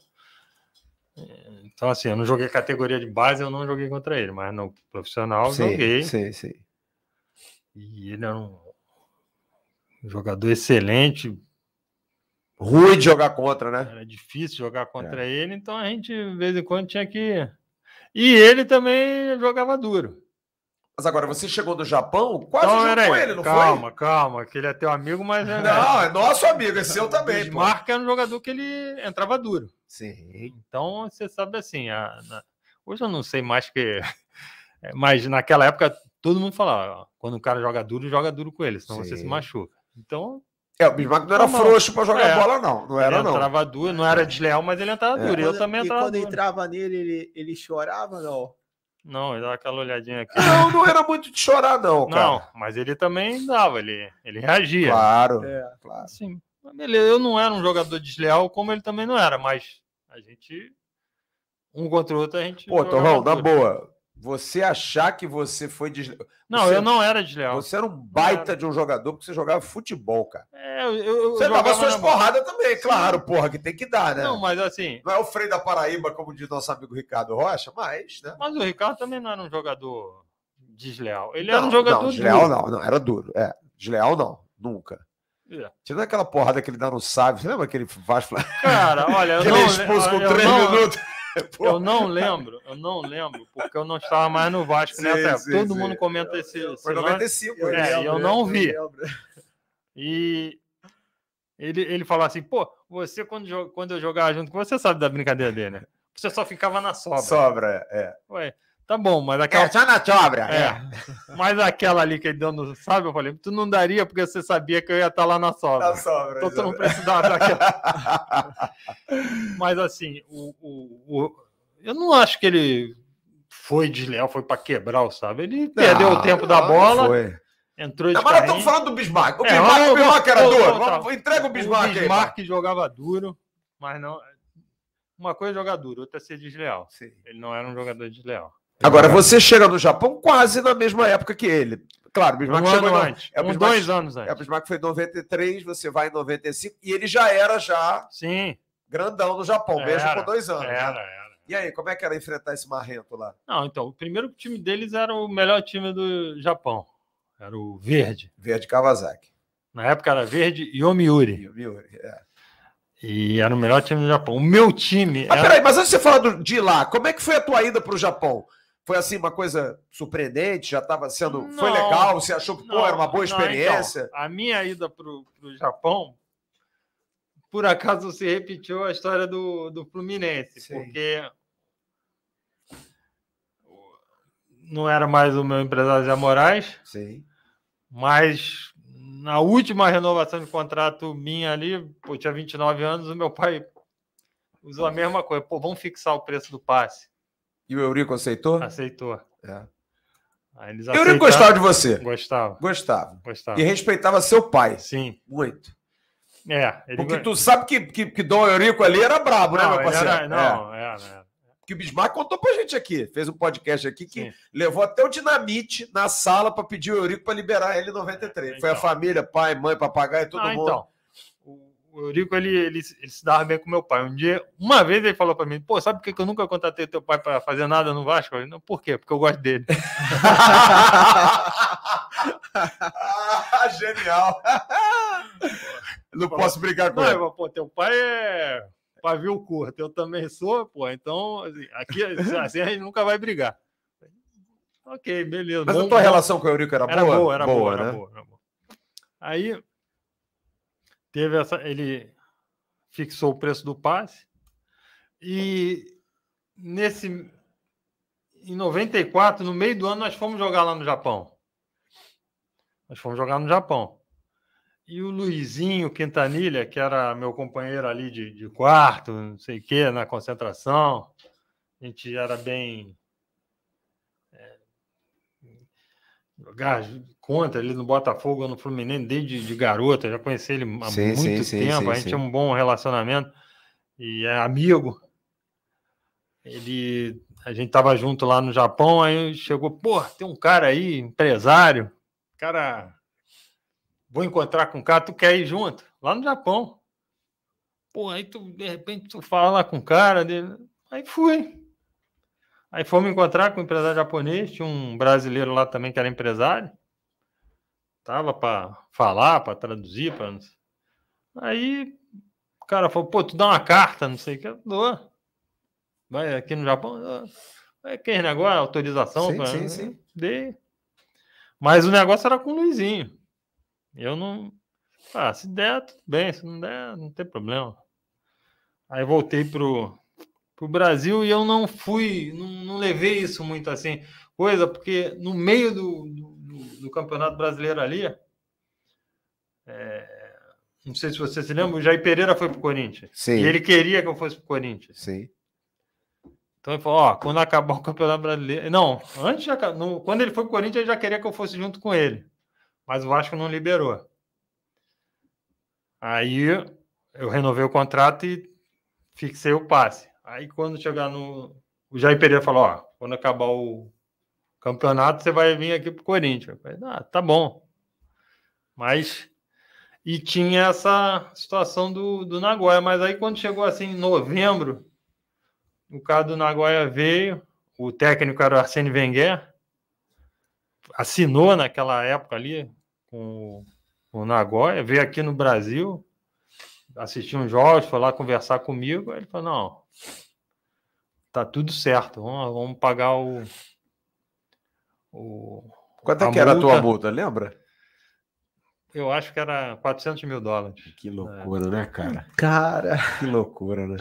Então, assim, eu não joguei categoria de base, eu não joguei contra ele, mas no profissional joguei. Sim. E ele é um jogador excelente. Ruim de jogar contra, né? Era difícil jogar contra ele, então a gente, de vez em quando, tinha que... E ele também jogava duro. Mas agora, você chegou do Japão, quase jogou com ele, não foi? Calma, que ele é teu amigo, mas... Não, é nosso amigo, é seu também. O Bismarck era um jogador que ele entrava duro. Sim. Então, você sabe assim, hoje eu não sei mais que... Mas naquela época, todo mundo falava, quando o cara joga duro com ele, senão você se machuca. Então... o Bismarck não era frouxo para jogar bola, não. Não era, ele não. Entrava duro, não era desleal, mas ele entrava duro. Eu também entrava duro. E quando entrava nele, ele chorava, não? Não, ele dava aquela olhadinha aqui. Não era muito de chorar, não, cara. Não, mas ele também dava, ele reagia. Claro. Claro. Sim. Beleza, eu não era um jogador desleal, como ele também não era, mas a gente, um contra o outro, a gente... Pô, Torrão, na boa, você achar que você foi desleal... Não, eu não era desleal. Você era um baita de um jogador, porque você jogava futebol, cara. Você dava suas porradas também, claro, porra, que tem que dar, né? Não, mas assim... Não é o Frei da Paraíba, como diz nosso amigo Ricardo Rocha, mas... né? Mas o Ricardo também não era um jogador desleal. Ele era um jogador desleal duro. Não, era duro. Desleal não, nunca. Tirando aquela porrada que ele dá no Sávio, você lembra aquele Vasco? Cara, olha, eu não... expulso com 3 minutos. Eu não lembro, porque eu não estava mais no Vasco nessa época. Todo mundo comenta esse foi 95, eu não vi. E ele falou assim, pô, você quando eu jogava junto com você, sabe da brincadeira dele, né? Você só ficava na sobra. Ué, tá bom, mas aquela... só na sobra. Mas aquela ali que ele deu no sábio, eu falei, tu não daria porque você sabia que eu ia estar lá na sobra. Na sobra. Então tu não precisava daquela. Mas assim, eu não acho que ele foi desleal, foi para quebrar o sábio. Ele perdeu o tempo da bola. Foi. Entrou de Mas nós estamos falando do Bismarck. O Bismarck era duro. Entrega o Bismarck aí. O Bismarck jogava duro, mas não... Uma coisa é jogar duro, outra é ser desleal. Sim. Ele não era um jogador desleal. Agora, você chega no Japão quase na mesma época que ele. Claro, o Bismarck chegou antes. 2 anos antes. O Bismarck foi em 93, você vai em 95, e ele já era Sim. grandão no Japão, mesmo com 2 anos. Era. E aí, como é que era enfrentar esse marrento lá? Não, então, o primeiro time deles era o melhor time do Japão. Era o Verde. Verde Kawasaki. Na época era Verde e Yomiuri. E era o melhor time do Japão. O meu time... Peraí, mas antes de você falar de lá, como é que foi a tua ida para o Japão? Foi assim uma coisa surpreendente? Já estava sendo... Não, foi legal? Você achou que não, era uma boa experiência? Então, a minha ida para o Japão, por acaso se repetiu a história do Fluminense, Sim. porque não era mais o meu empresário Zé Moraes, Sim. mas na última renovação de contrato minha ali, pô, tinha 29 anos, o meu pai usou a mesma coisa. Pô, vamos fixar o preço do passe. E o Eurico aceitou? Aceitou. É. Aí eles E o Eurico gostava de você? Gostava. Gostava. Gostava. E respeitava seu pai? Sim. Muito. Ele... Porque tu sabe que Dom Eurico ali era brabo, né, meu parceiro? Era. Que o Bismarck contou pra gente aqui, fez um podcast aqui que Sim. levou até o dinamite na sala para pedir o Eurico para liberar ele em 93. Então. Foi a família, pai, mãe, papagaio, todo mundo. Então, o Eurico, ele se dava bem com meu pai. Uma vez ele falou para mim, pô, sabe por que eu nunca contatei teu pai para fazer nada no Vasco? Eu falei, não, por quê? Porque eu gosto dele. Genial. Não posso brigar com ele. Pô, teu pai é pavio curto, eu também sou, pô, então assim, aqui assim a gente nunca vai brigar. Ok, beleza. Mas a tua relação com o Eurico era boa? Era boa. Aí teve ele fixou o preço do passe e em 94, no meio do ano, nós fomos jogar lá no Japão. E o Luizinho Quintanilha, que era meu companheiro ali de quarto, não sei o quê, na concentração, a gente era bem... jogar contra ele no Botafogo, no Fluminense, desde de garoto, eu já conheci ele há muito tempo, a gente tinha um bom relacionamento e é amigo. A gente estava junto lá no Japão, aí chegou, pô, tem um cara aí, empresário, cara... Vou encontrar com o cara, tu quer ir junto? Lá no Japão. Pô, aí de repente, tu fala lá com o cara dele. Aí fui. Aí fomos encontrar com o empresário japonês, tinha um brasileiro lá também que era empresário. Tava para falar, para traduzir. Aí o cara falou, pô, tu dá uma carta, não sei o que. Eu dou. Vai aqui no Japão? Vai aquele negócio, autorização. Sim. Dei. Mas o negócio era com o Luizinho. Eu não... se der, tudo bem. Se não der, não tem problema. Aí voltei pro Brasil e eu não fui... Não levei isso muito assim. Porque no meio do Campeonato Brasileiro ali... não sei se você se lembra, o Jair Pereira foi pro Corinthians. Sim. E ele queria que eu fosse pro Corinthians. Sim. Então ele falou, quando acabar o Campeonato Brasileiro... Não, quando ele foi pro Corinthians, ele já queria que eu fosse junto com ele. Mas o Vasco não liberou. Aí eu renovei o contrato e fixei o passe. Aí quando chegar o Jair Pereira falou, quando acabar o campeonato, você vai vir aqui pro Corinthians. Eu falei, tá bom. E tinha essa situação do Nagoya. Mas aí quando chegou assim em novembro, o cara do Nagoya veio, o técnico era o Arsène Wenger, assinou naquela época ali com o Nagoya, veio aqui no Brasil, assistiu uns jogos, foi lá conversar comigo, aí ele falou, não, tá tudo certo, vamos pagar Quanto é que era a tua multa, lembra? Eu acho que era $400 mil. Que loucura, né, cara? Cara, que loucura, né?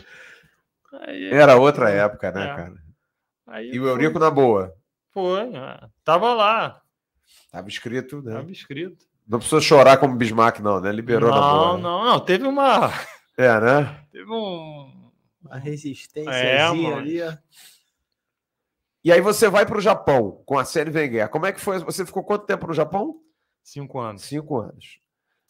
Era outra época, né, cara? E o Eurico na boa? Foi, tava lá. Tava escrito, né? Tava escrito. Não precisou chorar como Bismarck, não, né? Liberou na boa. Não. Teve uma... né? Teve uma resistência ali. E aí você vai para o Japão com a Arsène Wenger. Como é que foi? Você ficou quanto tempo no Japão? 5 anos. 5 anos.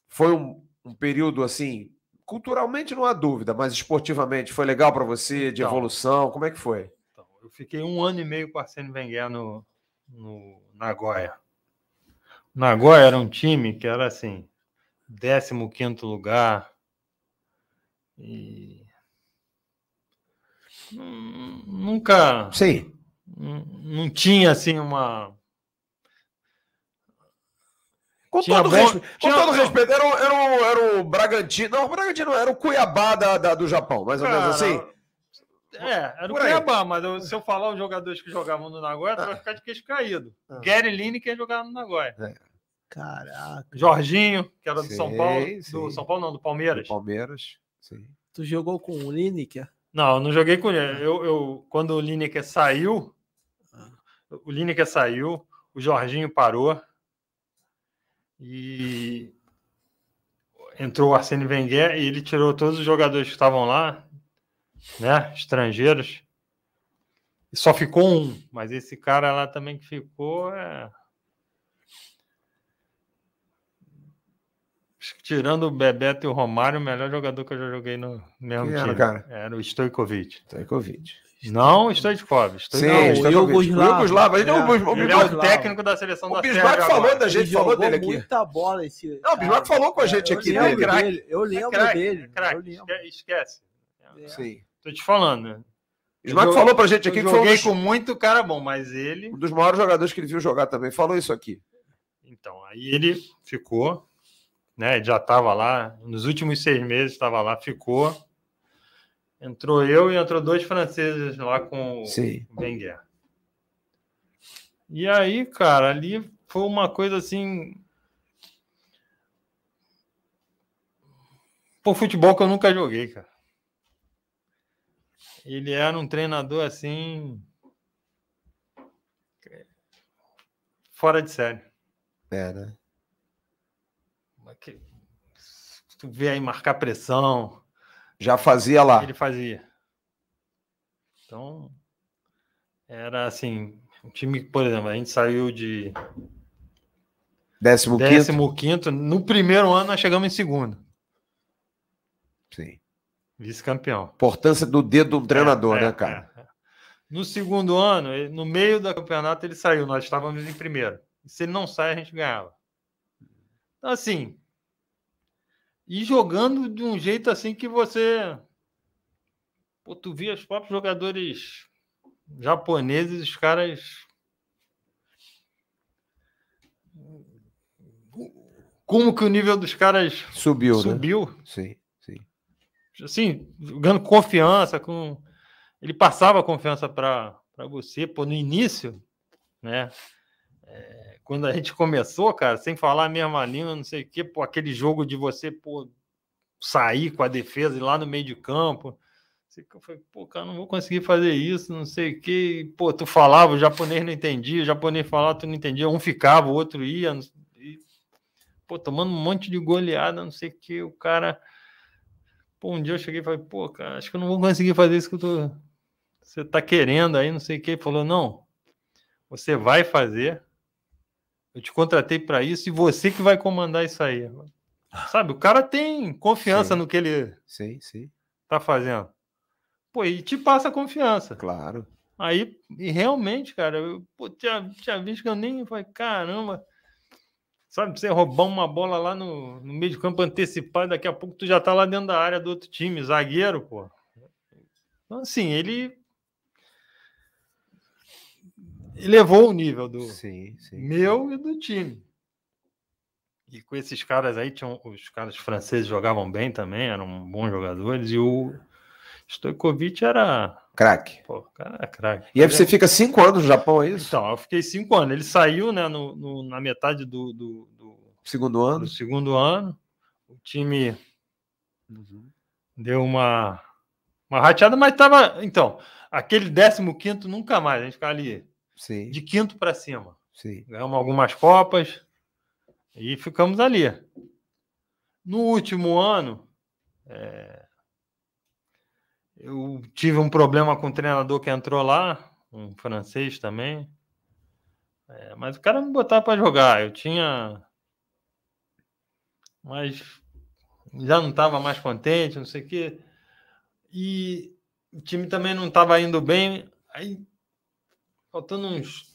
Foi um período, assim, culturalmente não há dúvida, mas esportivamente foi legal para você, de evolução? Como é que foi? Então, eu fiquei 1 ano e meio com a Arsène Wenger no Nagoya. Nagoya era um time que era assim, 15º lugar. E nunca... Sim. Não tinha assim uma... Com todo respeito, era o Bragantino. Não, o Bragantino era o Cuiabá do Japão, mais ou menos assim. Era o Por aí. Cuiabá, mas se eu falar os jogadores que jogavam no Nagoya, tu vai ficar de queixo caído. Gary Lineker jogava no Nagoya. Caraca. Jorginho, que era do Sim, São Paulo. sim. Do São Paulo, não, do Palmeiras. Do Palmeiras, sim. Tu jogou com o Lineker? Não, eu não joguei com ele. Quando o Lineker saiu, o Jorginho parou e entrou o Arsène Wenger e ele tirou todos os jogadores que estavam lá, né, estrangeiros, e só ficou um. Mas esse cara lá também que ficou tirando o Bebeto e o Romário, o melhor jogador que eu já joguei no mesmo Quem time. era, cara? Era o Stojkovic. Não, o Stoichkov. Sim, o Yugoslavo. Ele é o técnico da seleção da Sérvia. O Bismarck falou da gente, falou dele aqui. Muita bola esse. Não, o Bismarck falou com a gente aqui dele. Eu lembro dele. Esquece. Sim. Tô te falando, né? O Bismarck falou pra gente aqui que foi joguei com muito cara bom, mas ele... um dos maiores jogadores que ele viu jogar também. Falou isso aqui. Então, aí ele ficou, né? Já estava lá, nos últimos 6 meses estava lá, ficou. Entrou eu e entrou 2 franceses lá com o Wenger. E aí, cara, ali foi uma coisa assim... Pô, futebol que eu nunca joguei, cara. Ele era um treinador assim... fora de série. Né? Tu vê aí marcar pressão... Já fazia lá. Ele fazia. Então, era assim, um time, por exemplo, a gente saiu de 15º. No primeiro ano, nós chegamos em segundo. Sim. Vice-campeão. Importância do dedo do treinador, né, cara? No segundo ano, no meio do campeonato, ele saiu. Nós estávamos em primeiro. E se ele não sai, a gente ganhava. Então, assim... E jogando de um jeito assim que você... Pô, tu via os próprios jogadores japoneses, os caras... Como que o nível dos caras subiu. Né? Sim. Assim, jogando confiança. Ele passava confiança para você. Pô, no início, né? Quando a gente começou, cara, sem falar a mesma língua, não sei o quê, pô, aquele jogo de você, pô, sair com a defesa e lá no meio de campo. Eu falei, pô, cara, não vou conseguir fazer isso, não sei o quê. Pô, tu falava, o japonês não entendia, o japonês falava, tu não entendia. Um ficava, o outro ia. E, pô, tomando um monte de goleada, não sei o quê. O cara... Pô, um dia eu cheguei e falei, pô, cara, acho que eu não vou conseguir fazer isso que você tá querendo aí, não sei o quê. Ele falou, não, você vai fazer. Eu te contratei para isso e você que vai comandar isso aí. Sabe, o cara tem confiança no que ele tá fazendo. Pô, e te passa confiança. Claro. Aí, e realmente, cara, eu tinha visto que eu nem falei, caramba, sabe, você roubar uma bola lá no meio de campo antecipado, daqui a pouco tu já tá lá dentro da área do outro time, zagueiro, pô. Então, assim, ele elevou o nível do meu e do time. E com esses caras aí, os caras franceses jogavam bem também, eram bons jogadores, e o Stojkovic era... craque. Pô, o cara era craque. E aí você fica 5 anos no Japão, é isso? Então, eu fiquei 5 anos. Ele saiu, né, na metade do segundo ano. Do segundo ano. O time deu uma rateada, mas tava... Então, aquele 15º nunca mais. A gente ficava ali de quinto para cima. Ganhamos algumas Copas e ficamos ali. No último ano, eu tive um problema com o treinador que entrou lá, um francês também. Mas o cara me botava para jogar. Eu tinha... Mas já não estava mais contente, não sei o quê. E o time também não estava indo bem. Aí, faltando uns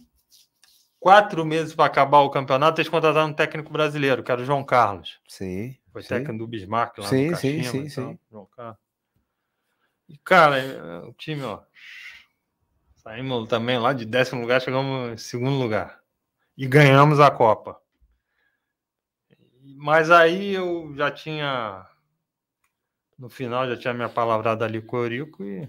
4 meses para acabar o campeonato, eles contrataram um técnico brasileiro, que era o João Carlos. Foi técnico do Bismarck lá no Kashima. João Carlos. E, cara, o time, ó, saímos também lá de 10º lugar, chegamos em 2º lugar. E ganhamos a Copa. Mas aí eu já tinha... No final, já tinha me apalavrado ali com o Eurico e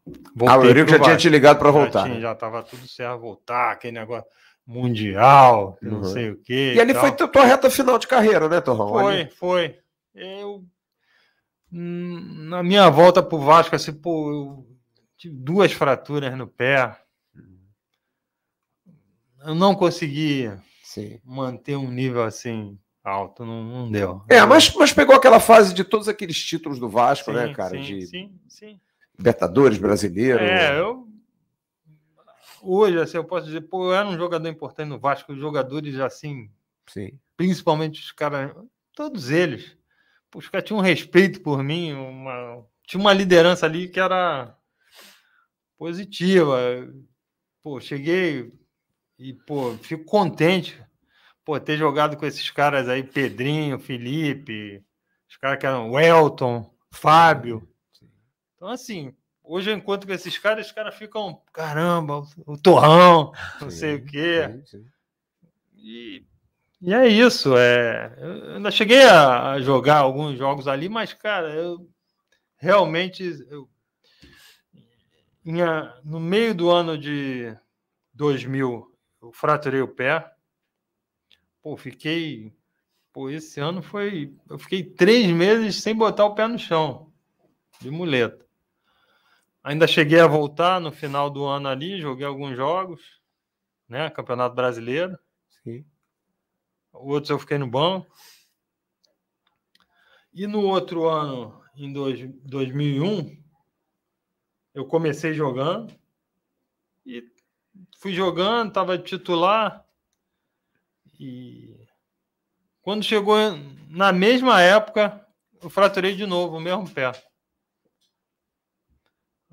O Eurico já tinha te ligado para voltar. Já estava tudo certo, voltar, aquele negócio mundial, não sei o quê. E ali foi tua reta final de carreira, né, Torrão? Foi. Eu, na minha volta pro Vasco, assim, pô, eu tive 2 fraturas no pé. Eu não consegui manter um nível assim alto, não deu. Mas pegou aquela fase de todos aqueles títulos do Vasco, né, cara? Sim. Libertadores, brasileiro. Hoje, assim, eu posso dizer, pô, eu era um jogador importante no Vasco, os jogadores, assim, principalmente os caras, todos eles, pô, os caras tinham um respeito por mim, tinha uma liderança ali que era positiva. Pô, cheguei e, pô, fico contente, pô, ter jogado com esses caras aí, Pedrinho, Felipe, os caras que eram Welton, Fábio. Então, assim, hoje eu encontro com esses caras, os caras ficam, caramba, o Torrão, não sei o quê. E é isso. Eu ainda cheguei a jogar alguns jogos ali, mas, cara, eu realmente, no meio do ano de 2000, eu fraturei o pé. Pô, esse ano eu fiquei 3 meses sem botar o pé no chão, de muleta. Ainda cheguei a voltar no final do ano ali, joguei alguns jogos, né? Campeonato Brasileiro. Outros eu fiquei no banco. E no outro ano, em 2001, eu comecei jogando. E fui jogando, estava titular. E quando chegou na mesma época, eu fraturei de novo o mesmo pé.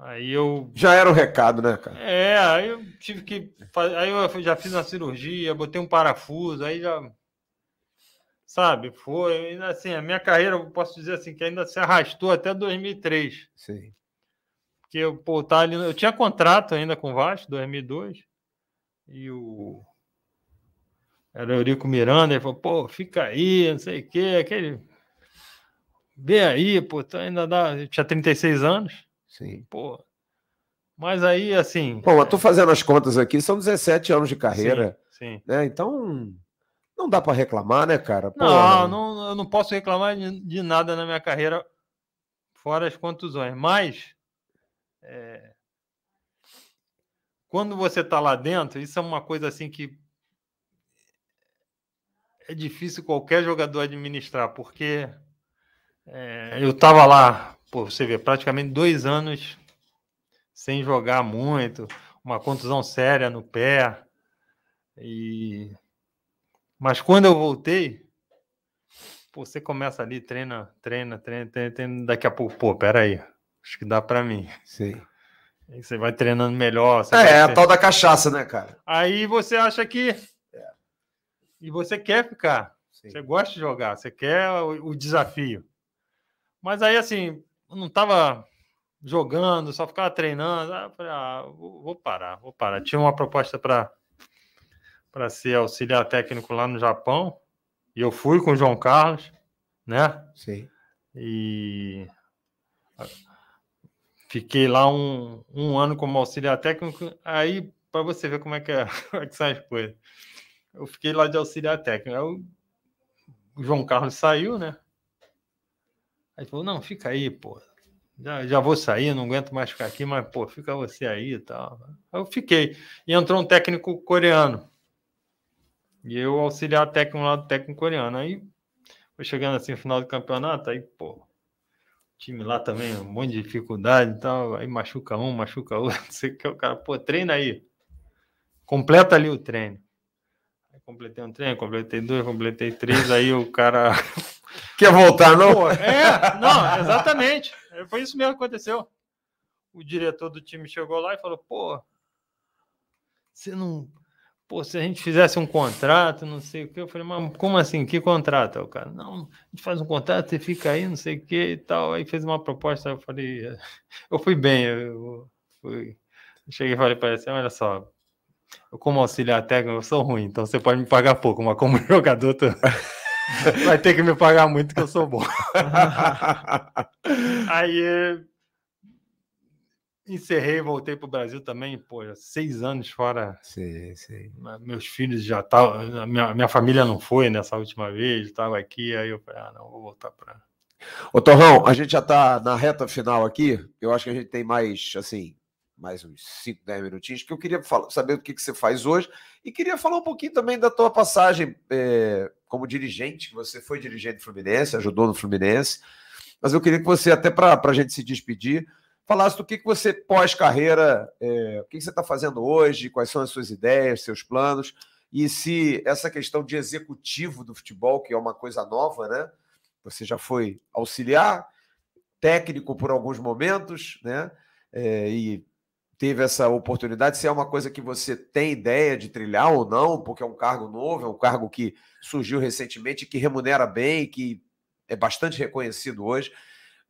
Aí eu... Já era o recado, né, cara? Aí eu tive que... Aí eu já fiz uma cirurgia, botei um parafuso, aí já... Sabe, foi... Assim, a minha carreira, eu posso dizer assim, que ainda se arrastou até 2003. Sim. Porque eu tinha contrato ainda com o Vasco, 2002, e era o Eurico Miranda, ele falou, pô, fica aí, não sei o quê, vê aí, pô, ainda dá... Eu tinha 36 anos. Sim. Pô, mas aí, assim... Bom, eu tô fazendo as contas aqui, são 17 anos de carreira. Sim. Né? Então, não dá para reclamar, né, cara? Pô, eu não posso reclamar de nada na minha carreira, fora as contusões. Mas, quando você tá lá dentro, isso é uma coisa assim que é difícil qualquer jogador administrar, porque eu tava lá, pô, você vê, praticamente 2 anos sem jogar muito, uma contusão séria no pé. Mas quando eu voltei, pô, você começa ali, treina, daqui a pouco, pô, peraí, acho que dá para mim. Sim. Aí você vai treinando melhor. A tal da cachaça, né, cara? Aí você acha que... E você quer ficar. Sim. Você gosta de jogar, você quer o desafio. Mas aí, assim, eu não tava jogando, só ficava treinando. Eu falei, vou parar. Tinha uma proposta para ser auxiliar técnico lá no Japão. E eu fui com o João Carlos, né? Sim. E fiquei lá um ano como auxiliar técnico. Aí, para você ver como é que são as coisas. Eu fiquei lá de auxiliar técnico. Aí o João Carlos saiu, né? Aí falou, não, fica aí, pô. Já vou sair, não aguento mais ficar aqui, mas, pô, fica você aí e tal. Aí eu fiquei. E entrou um técnico coreano. E eu auxiliar técnico lá do técnico coreano. Aí foi chegando assim no final do campeonato, aí, pô, o time lá também, um monte de dificuldade e tal. Aí machuca um, machuca outro, não sei o que. O cara, pô, treina aí. Completa ali o treino. Aí completei um treino, completei 2, completei 3, aí o cara... Quer voltar, não? Pô, não, exatamente. Foi isso mesmo que aconteceu. O diretor do time chegou lá e falou, pô, você não... Pô, se a gente fizesse um contrato, não sei o que, eu falei, mas como assim? Que contrato? Aí o cara, não, a gente faz um contrato, você fica aí, não sei o que e tal. Aí fez uma proposta, eu falei, eu fui bem, eu cheguei e falei para ele, olha só, eu como auxiliar técnico, eu sou ruim, então você pode me pagar pouco, mas como jogador, tu vai ter que me pagar muito, que eu sou bom. Aí encerrei, voltei para o Brasil também, pô, 6 anos fora. Sim. Meus filhos já estavam, minha família não foi nessa última vez, estava aqui, aí eu falei, não, vou voltar para... Ô, Torrão, a gente já está na reta final aqui, eu acho que a gente tem mais uns 5, 10 minutinhos, que eu queria saber o que você faz hoje e queria falar um pouquinho também da tua passagem como dirigente, que você foi dirigente do Fluminense, ajudou no Fluminense, mas eu queria que você, até para a gente se despedir, falasse do que você, pós-carreira, o que você está fazendo hoje, quais são as suas ideias, seus planos, e se essa questão de executivo do futebol, que é uma coisa nova, né? Você já foi auxiliar, técnico por alguns momentos, né? E teve essa oportunidade, se é uma coisa que você tem ideia de trilhar ou não, porque é um cargo novo, é um cargo que surgiu recentemente, que remunera bem, que é bastante reconhecido hoje.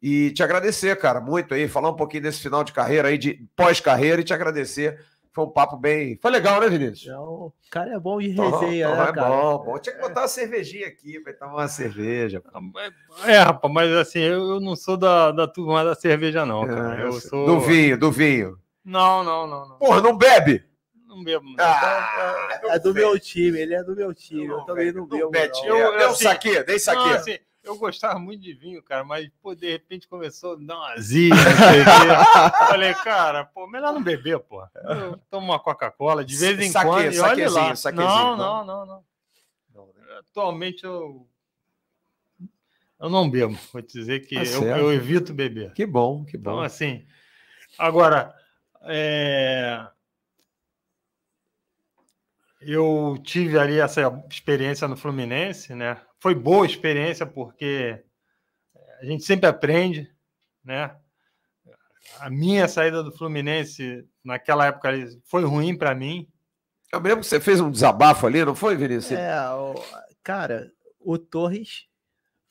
E te agradecer, cara, muito aí, falar um pouquinho desse final de carreira aí, de pós-carreira, e te agradecer. Foi um papo bem... Foi legal, né, Vinícius? O cara é bom de resenha, né, é cara? Bom. Tinha que botar uma cervejinha aqui, vai tomar uma cerveja. Rapaz, mas assim, eu não sou da turma da cerveja, não, cara. Eu sou... Do vinho. Não. Porra, não bebe? Não bebo. Não. É do meu time, ele é do meu time. Eu também não bebo. Dei saque. Assim, eu gostava muito de vinho, cara, mas, pô, de repente começou a dar uma azia, não sei o quê. Falei, cara, pô, melhor não beber, pô. Eu tomo uma Coca-Cola de vez em quando e olha lá. Não. Atualmente eu não bebo. Vou te dizer que eu evito beber. Que bom. Então, assim, agora, eu tive ali essa experiência no Fluminense, né? Foi boa experiência porque a gente sempre aprende, né? A minha saída do Fluminense naquela época foi ruim para mim. Eu me lembro que você fez um desabafo ali, não foi, Vinícius? Cara, o Torres,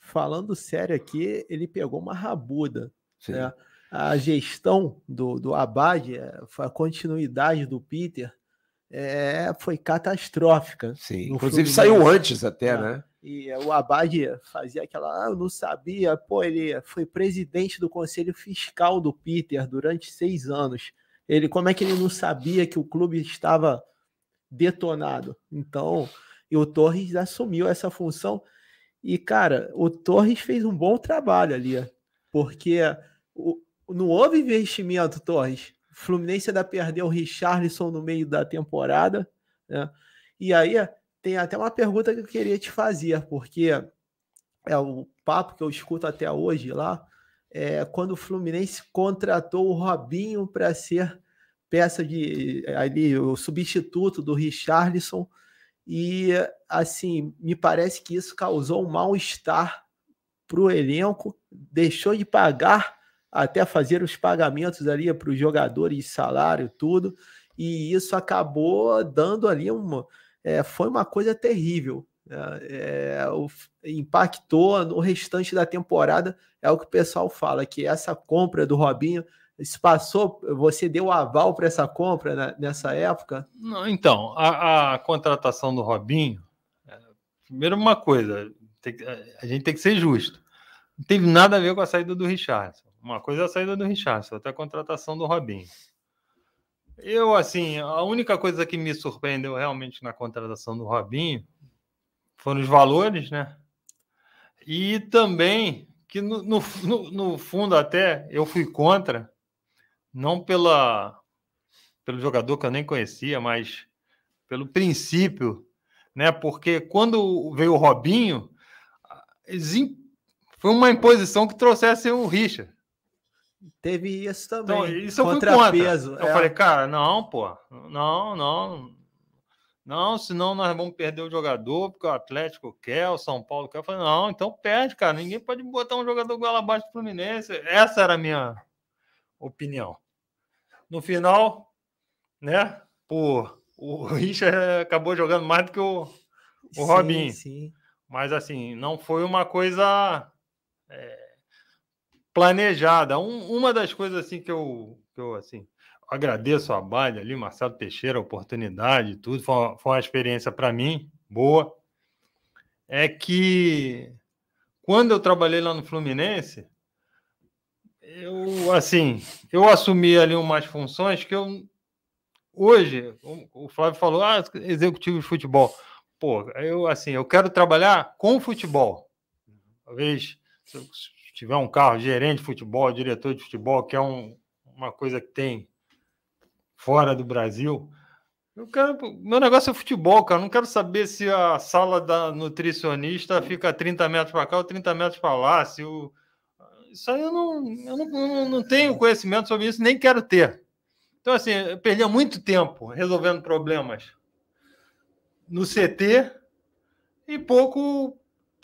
falando sério aqui, ele pegou uma rabuda. Né? A gestão do Abad, a continuidade do Peter, foi catastrófica. Sim, inclusive saiu antes até, né? E o Abad fazia aquela... eu não sabia. Pô, ele foi presidente do Conselho Fiscal do Peter durante 6 anos. Como é que ele não sabia que o clube estava detonado? Então, e o Torres assumiu essa função. E, cara, o Torres fez um bom trabalho ali, porque não houve investimento, Torres. O Fluminense ainda perdeu o Richarlison no meio da temporada, né? E aí tem até uma pergunta que eu queria te fazer, porque o papo que eu escuto até hoje lá, quando o Fluminense contratou o Robinho para ser peça ali, o substituto do Richarlison, e assim, me parece que isso causou um mal-estar para o elenco, deixou de pagar até fazer os pagamentos ali para os jogadores, salário, tudo, e isso acabou dando ali foi uma coisa terrível. Impactou no restante da temporada. É o que o pessoal fala, que essa compra do Robinho se passou. Você deu aval para essa compra nessa época? Não, então, a contratação do Robinho, primeiro uma coisa, a gente tem que ser justo. Não teve nada a ver com a saída do Richarlison. Uma coisa é a saída do Richarlison, outra é a contratação do Robinho. Assim, a única coisa que me surpreendeu realmente na contratação do Robinho foram os valores, né? E também que no fundo até eu fui contra, não pelo jogador que eu nem conhecia, mas pelo princípio, né? Porque quando veio o Robinho, foi uma imposição que trouxesse o Richard. Teve isso também. Então, isso eu fui contra. Eu falei, cara, não, pô. Não, senão nós vamos perder o jogador, porque o Atlético quer, o São Paulo quer. Eu falei, não, então perde, cara. Ninguém pode botar um jogador goela abaixo do Fluminense. Essa era a minha opinião. No final, né, o Richard acabou jogando mais do que o Robinho. Sim. Mas, assim, não foi uma coisa planejada. Uma das coisas assim que eu assim, agradeço a Abad ali, Marcelo Teixeira, a oportunidade, tudo, foi uma experiência para mim boa. É que quando eu trabalhei lá no Fluminense, eu assumi ali umas funções que hoje, o Flávio falou, executivo de futebol. Pô, eu quero trabalhar com futebol. Talvez, se eu tiver um carro, gerente de futebol, diretor de futebol, que é uma coisa que tem fora do Brasil, meu negócio é futebol, cara. Eu não quero saber se a sala da nutricionista fica 30 metros para cá ou 30 metros para lá. Isso aí eu não tenho conhecimento sobre isso, nem quero ter. Então, assim, eu perdia muito tempo resolvendo problemas no CT e pouco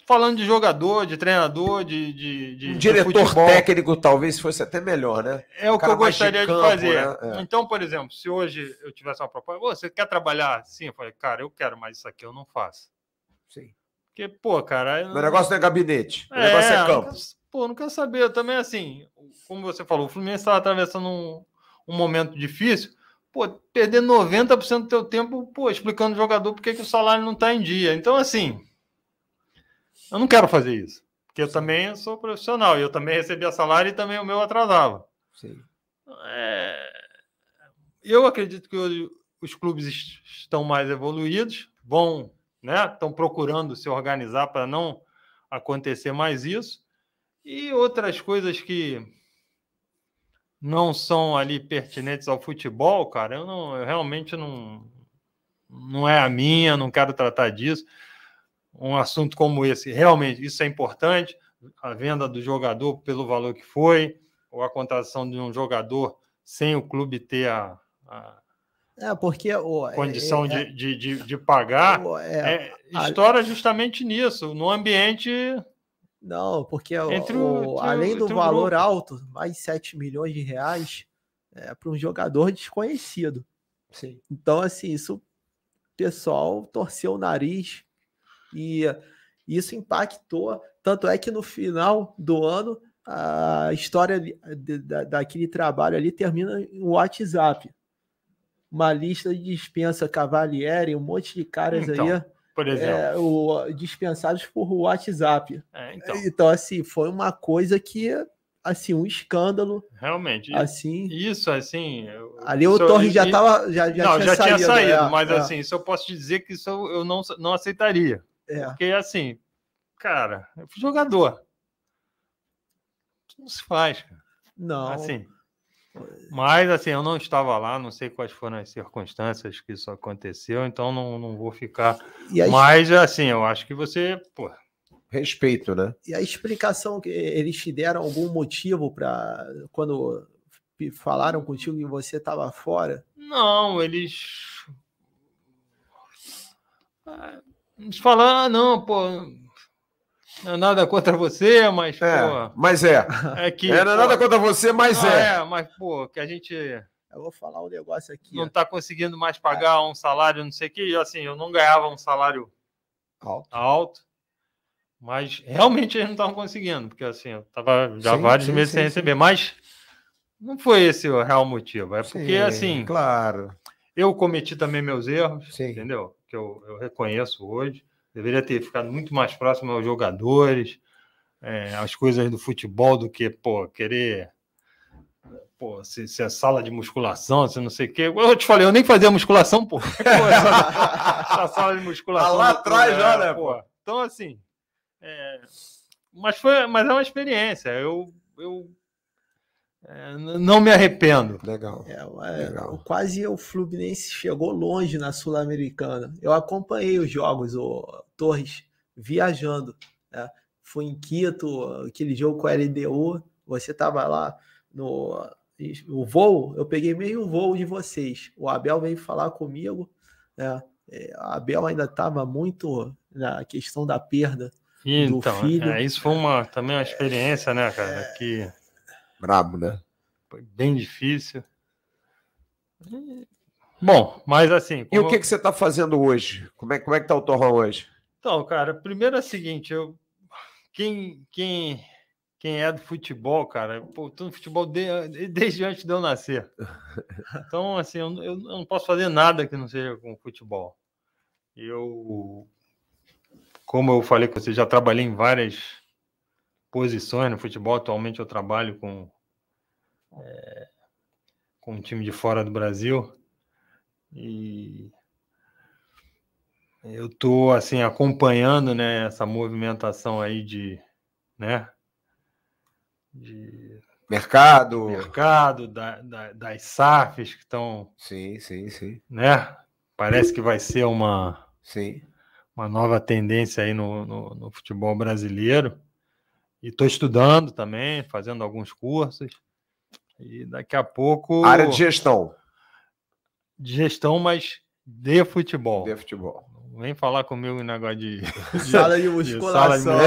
falando de jogador, de treinador, de diretor futebol. técnico talvez fosse até melhor, né? É o que eu gostaria de fazer. Né? Então, por exemplo, se hoje eu tivesse uma proposta, você quer trabalhar assim? Eu falei, cara, eu quero, mas isso aqui eu não faço. Sim. Porque, pô, cara... Meu negócio não é gabinete, o negócio é campo. Não quero saber. Eu também, assim, como você falou, o Fluminense estava atravessando um momento difícil. Pô, perder 90% do teu tempo, explicando ao jogador por que o salário não está em dia. Então, assim, eu não quero fazer isso. Porque eu também sou profissional. E eu também recebia salário e também o meu atrasava. Sim. Eu acredito que hoje os clubes estão mais evoluídos, estão procurando se organizar para não acontecer mais isso. E outras coisas que não são ali pertinentes ao futebol, cara, eu realmente não é a minha, não quero tratar disso. Um assunto como esse, realmente, isso é importante, a venda do jogador pelo valor que foi, ou a contratação de um jogador sem o clube ter a porque condição de pagar, estoura justamente nisso, no ambiente... Não, porque além do valor alto, mais 7 milhões de reais, para um jogador desconhecido. Sim. Então, assim, o pessoal torceu o nariz e isso impactou. Tanto é que no final do ano, a história daquele trabalho ali termina no WhatsApp. Uma lista de dispensa Cavalieri, um monte de caras aí... Por exemplo, dispensados por WhatsApp. Então, assim, foi uma coisa que, assim, um escândalo. Realmente. Assim, isso, assim... Ali o Torres já tinha saído. Mas, assim, isso eu posso te dizer que isso eu não aceitaria. Porque, assim, cara, eu fui jogador. Isso não se faz, cara. Não. Assim... Mas, assim, eu não estava lá, não sei quais foram as circunstâncias que isso aconteceu, então não vou ficar... Mas, assim, eu acho que você... Respeito, né? E a explicação que eles te deram algum motivo para quando falaram contigo que você estava fora? Não, eles falaram, não, não é nada contra você, mas, Mas que... não é nada contra você, mas mas, que a gente... Eu vou falar um negócio aqui. Não está conseguindo mais pagar um salário, não sei o que, assim, eu não ganhava um salário alto, mas realmente eles não estavam conseguindo, porque, assim, eu estava já vários meses sem receber, mas não foi esse o real motivo, porque, assim... Claro. Eu cometi também meus erros, Sim. entendeu? Que eu reconheço hoje. Deveria ter ficado muito mais próximo aos jogadores, às coisas do futebol, do que, querer... se é sala de musculação, se não sei o quê. Eu te falei, eu nem fazia musculação, essa sala de musculação. Lá atrás já, né, Então, assim... Mas é uma experiência. Eu não me arrependo. Legal. Legal. Quase o Fluminense chegou longe na Sul-Americana. Eu acompanhei os jogos, o Torres viajando. Né? Fui em Quito, aquele jogo com a LDU. Você estava lá no voo. Eu peguei meio voo de vocês. O Abel veio falar comigo. Né? O Abel ainda estava muito na questão da perda do filho. Isso foi também uma experiência, né, cara? Que... Brabo, né? Foi bem difícil. Bom, mas assim... E o que você está fazendo hoje? Como é que está o Torrão hoje? Então, cara, primeiro é o seguinte, quem é do futebol, cara, tô no futebol desde antes de eu nascer. Então, assim, eu não posso fazer nada que não seja com futebol. Como eu falei com você, já trabalhei em várias posições no futebol. Atualmente eu trabalho com com um time de fora do Brasil. E eu estou assim, acompanhando, né, essa movimentação aí de mercado, das SAFs que estão... Sim. Né? Parece que vai ser uma Sim. nova tendência aí no futebol brasileiro. E estou estudando também, fazendo alguns cursos. E daqui a pouco... Área de gestão. De gestão, mas de futebol. De futebol. Não vem falar comigo em negócio de sala de musculação.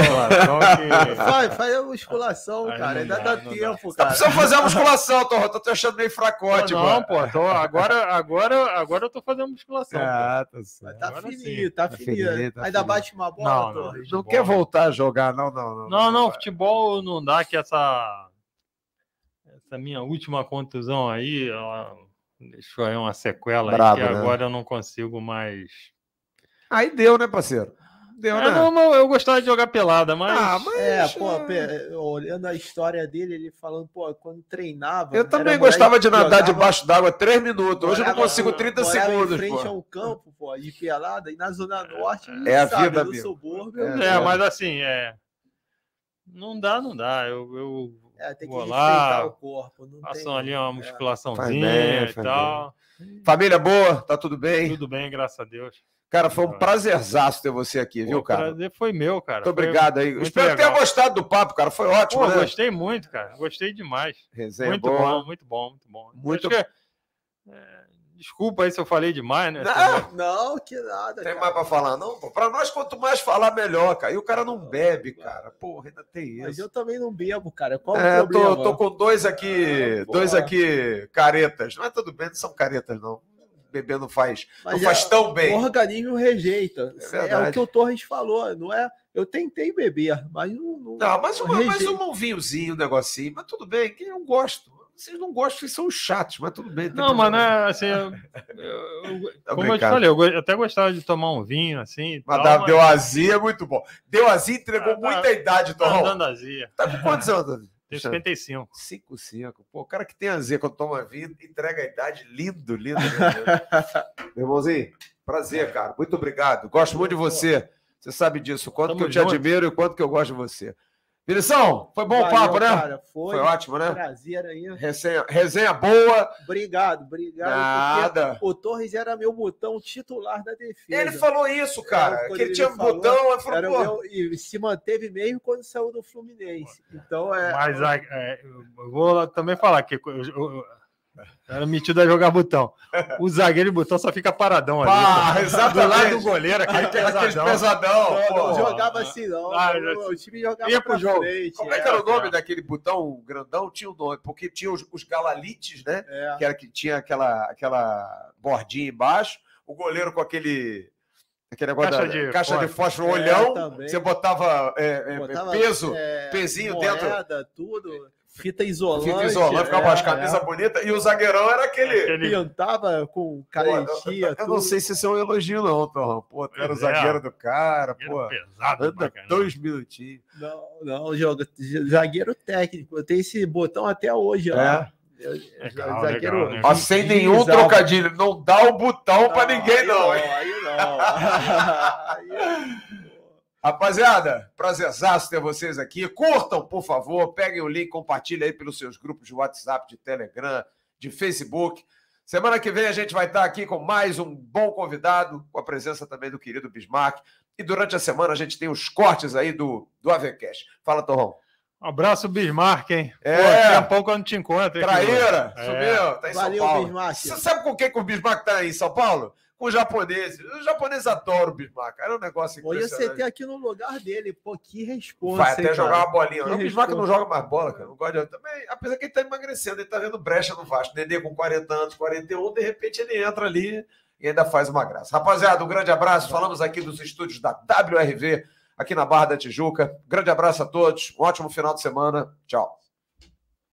Faz a musculação, Aí cara. Ainda dá tempo, Tá cara. precisando fazer a musculação, tô te achando meio fracote, não, pô. Agora eu tô fazendo musculação. Tá certo. Tá Agora fininho, sim. tá fininho. Ainda bate uma bola, Torres? Não quer voltar a jogar, não. Não, futebol não dá, que essa minha última contusão aí, ela deixou aí uma sequela Brabo, aí que né? agora eu não consigo mais... Aí deu, né, parceiro? Deu, né? Não, eu gostava de jogar pelada, mas... Olhando a história dele, ele falando, quando treinava... Eu também gostava de nadar debaixo d'água 3 minutos. Hoje eu não consigo 30 segundos, em frente ao campo, de pelada, e na Zona Norte, a vida no mesmo. subúrbio... mas assim, não dá. Eu tem que vou respeitar lá, o corpo. façam ali uma musculaçãozinha e tal. Família boa? Tá tudo bem? Tudo bem, graças a Deus. Cara, foi um prazerzaço ter você aqui, viu, cara? O prazer foi meu, cara. Muito obrigado aí. Espero que tenha gostado do papo, cara. Foi ótimo, né? Gostei muito, cara. Gostei demais. Resenha muito boa. Muito bom. Desculpa aí se eu falei demais, né? Não, que nada. Tem mais pra falar, não? Pra nós, quanto mais falar, melhor, cara. E o cara não bebe, cara. Porra, ainda tem isso. Mas eu também não bebo, cara. Qual o problema? Tô com dois aqui caretas. Mas tudo bem, não são caretas, não. Beber não faz tão bem. O organismo rejeita. É o que o Torres falou, não é? Eu tentei beber, mas não. Mas um vinhozinho, um negocinho. Mas tudo bem, que eu gosto. Vocês não gostam, vocês são chatos, mas tudo bem. Não, mas né, assim, como eu te falei, eu até gostava de tomar um vinho, assim. Mas deu azia, é muito bom. Deu azia, entregou muita idade, Torrão. Tá dando azia. Tá com quantos anos? Tenho 55. 55. Pô, o cara que tem azia quando toma vinho, entrega a idade. Lindo. Meu irmãozinho, prazer, cara. Muito obrigado. Gosto muito de você. Você sabe disso. O quanto que eu te admiro e o quanto que eu gosto de você. Vinição, foi bom o papo, né? Cara, foi ótimo, né? Prazer aí. Resenha boa. Obrigado. Nada. O Torres era meu botão titular da defesa. Ele falou isso, cara. Que ele tinha botão. E se manteve mesmo quando saiu do Fluminense. Então Mas eu vou também falar que era metido a jogar botão. O zagueiro de botão só fica paradão ali. Exatamente. Do lado do goleiro, aquele pesadão. Não jogava assim, não. O time jogava ia pro jogo. Frente. Como é que era o nome daquele botão grandão? Tinha o nome, porque tinha os galalites, né? Que era que tinha aquela bordinha embaixo. O goleiro com aquele negócio caixa de fósforo, olhão. Também. Você botava pezinho moeda, dentro. Tudo. Fita isolante. Ficava com as camisas bonitas. E o zagueirão era aquele... Pintava com caretinha. Eu não sei se isso é um elogio, não, Torrão. Pô, tu era o zagueiro do cara, pô. Pesado, anda 2 minutinhos. Não, zagueiro técnico. Eu tenho esse botão até hoje, ó. Legal. Sem nenhum trocadilho. Não dá o botão pra ninguém, não. Aí não. Rapaziada, prazerzaço ter vocês aqui. Curtam, por favor. Peguem o link, compartilhem aí pelos seus grupos de WhatsApp, de Telegram, de Facebook. Semana que vem a gente vai estar aqui com mais um bom convidado, com a presença também do querido Bismarck. E durante a semana a gente tem os cortes aí do AVCast. Fala, Torrão. Um abraço, Bismarck, hein? Daqui a pouco eu não te encontro. Traíra, sumiu, tá em São Paulo. Bismarck. Você sabe com quem que o Bismarck tá em São Paulo? Com os japoneses. Os japoneses adoram o Bismarck. Era um negócio impressionante. Hoje você tem aqui no lugar dele. Pô, que resposta. Vai até jogar uma bolinha. O Bismarck não joga mais bola, cara. Não gosta de... Também, apesar que ele tá emagrecendo, ele tá vendo brecha no Vasco. Nenê com 40 anos, 41, de repente ele entra ali e ainda faz uma graça. Rapaziada, um grande abraço. Falamos aqui dos estúdios da WRV, aqui na Barra da Tijuca. Grande abraço a todos. Um ótimo final de semana. Tchau.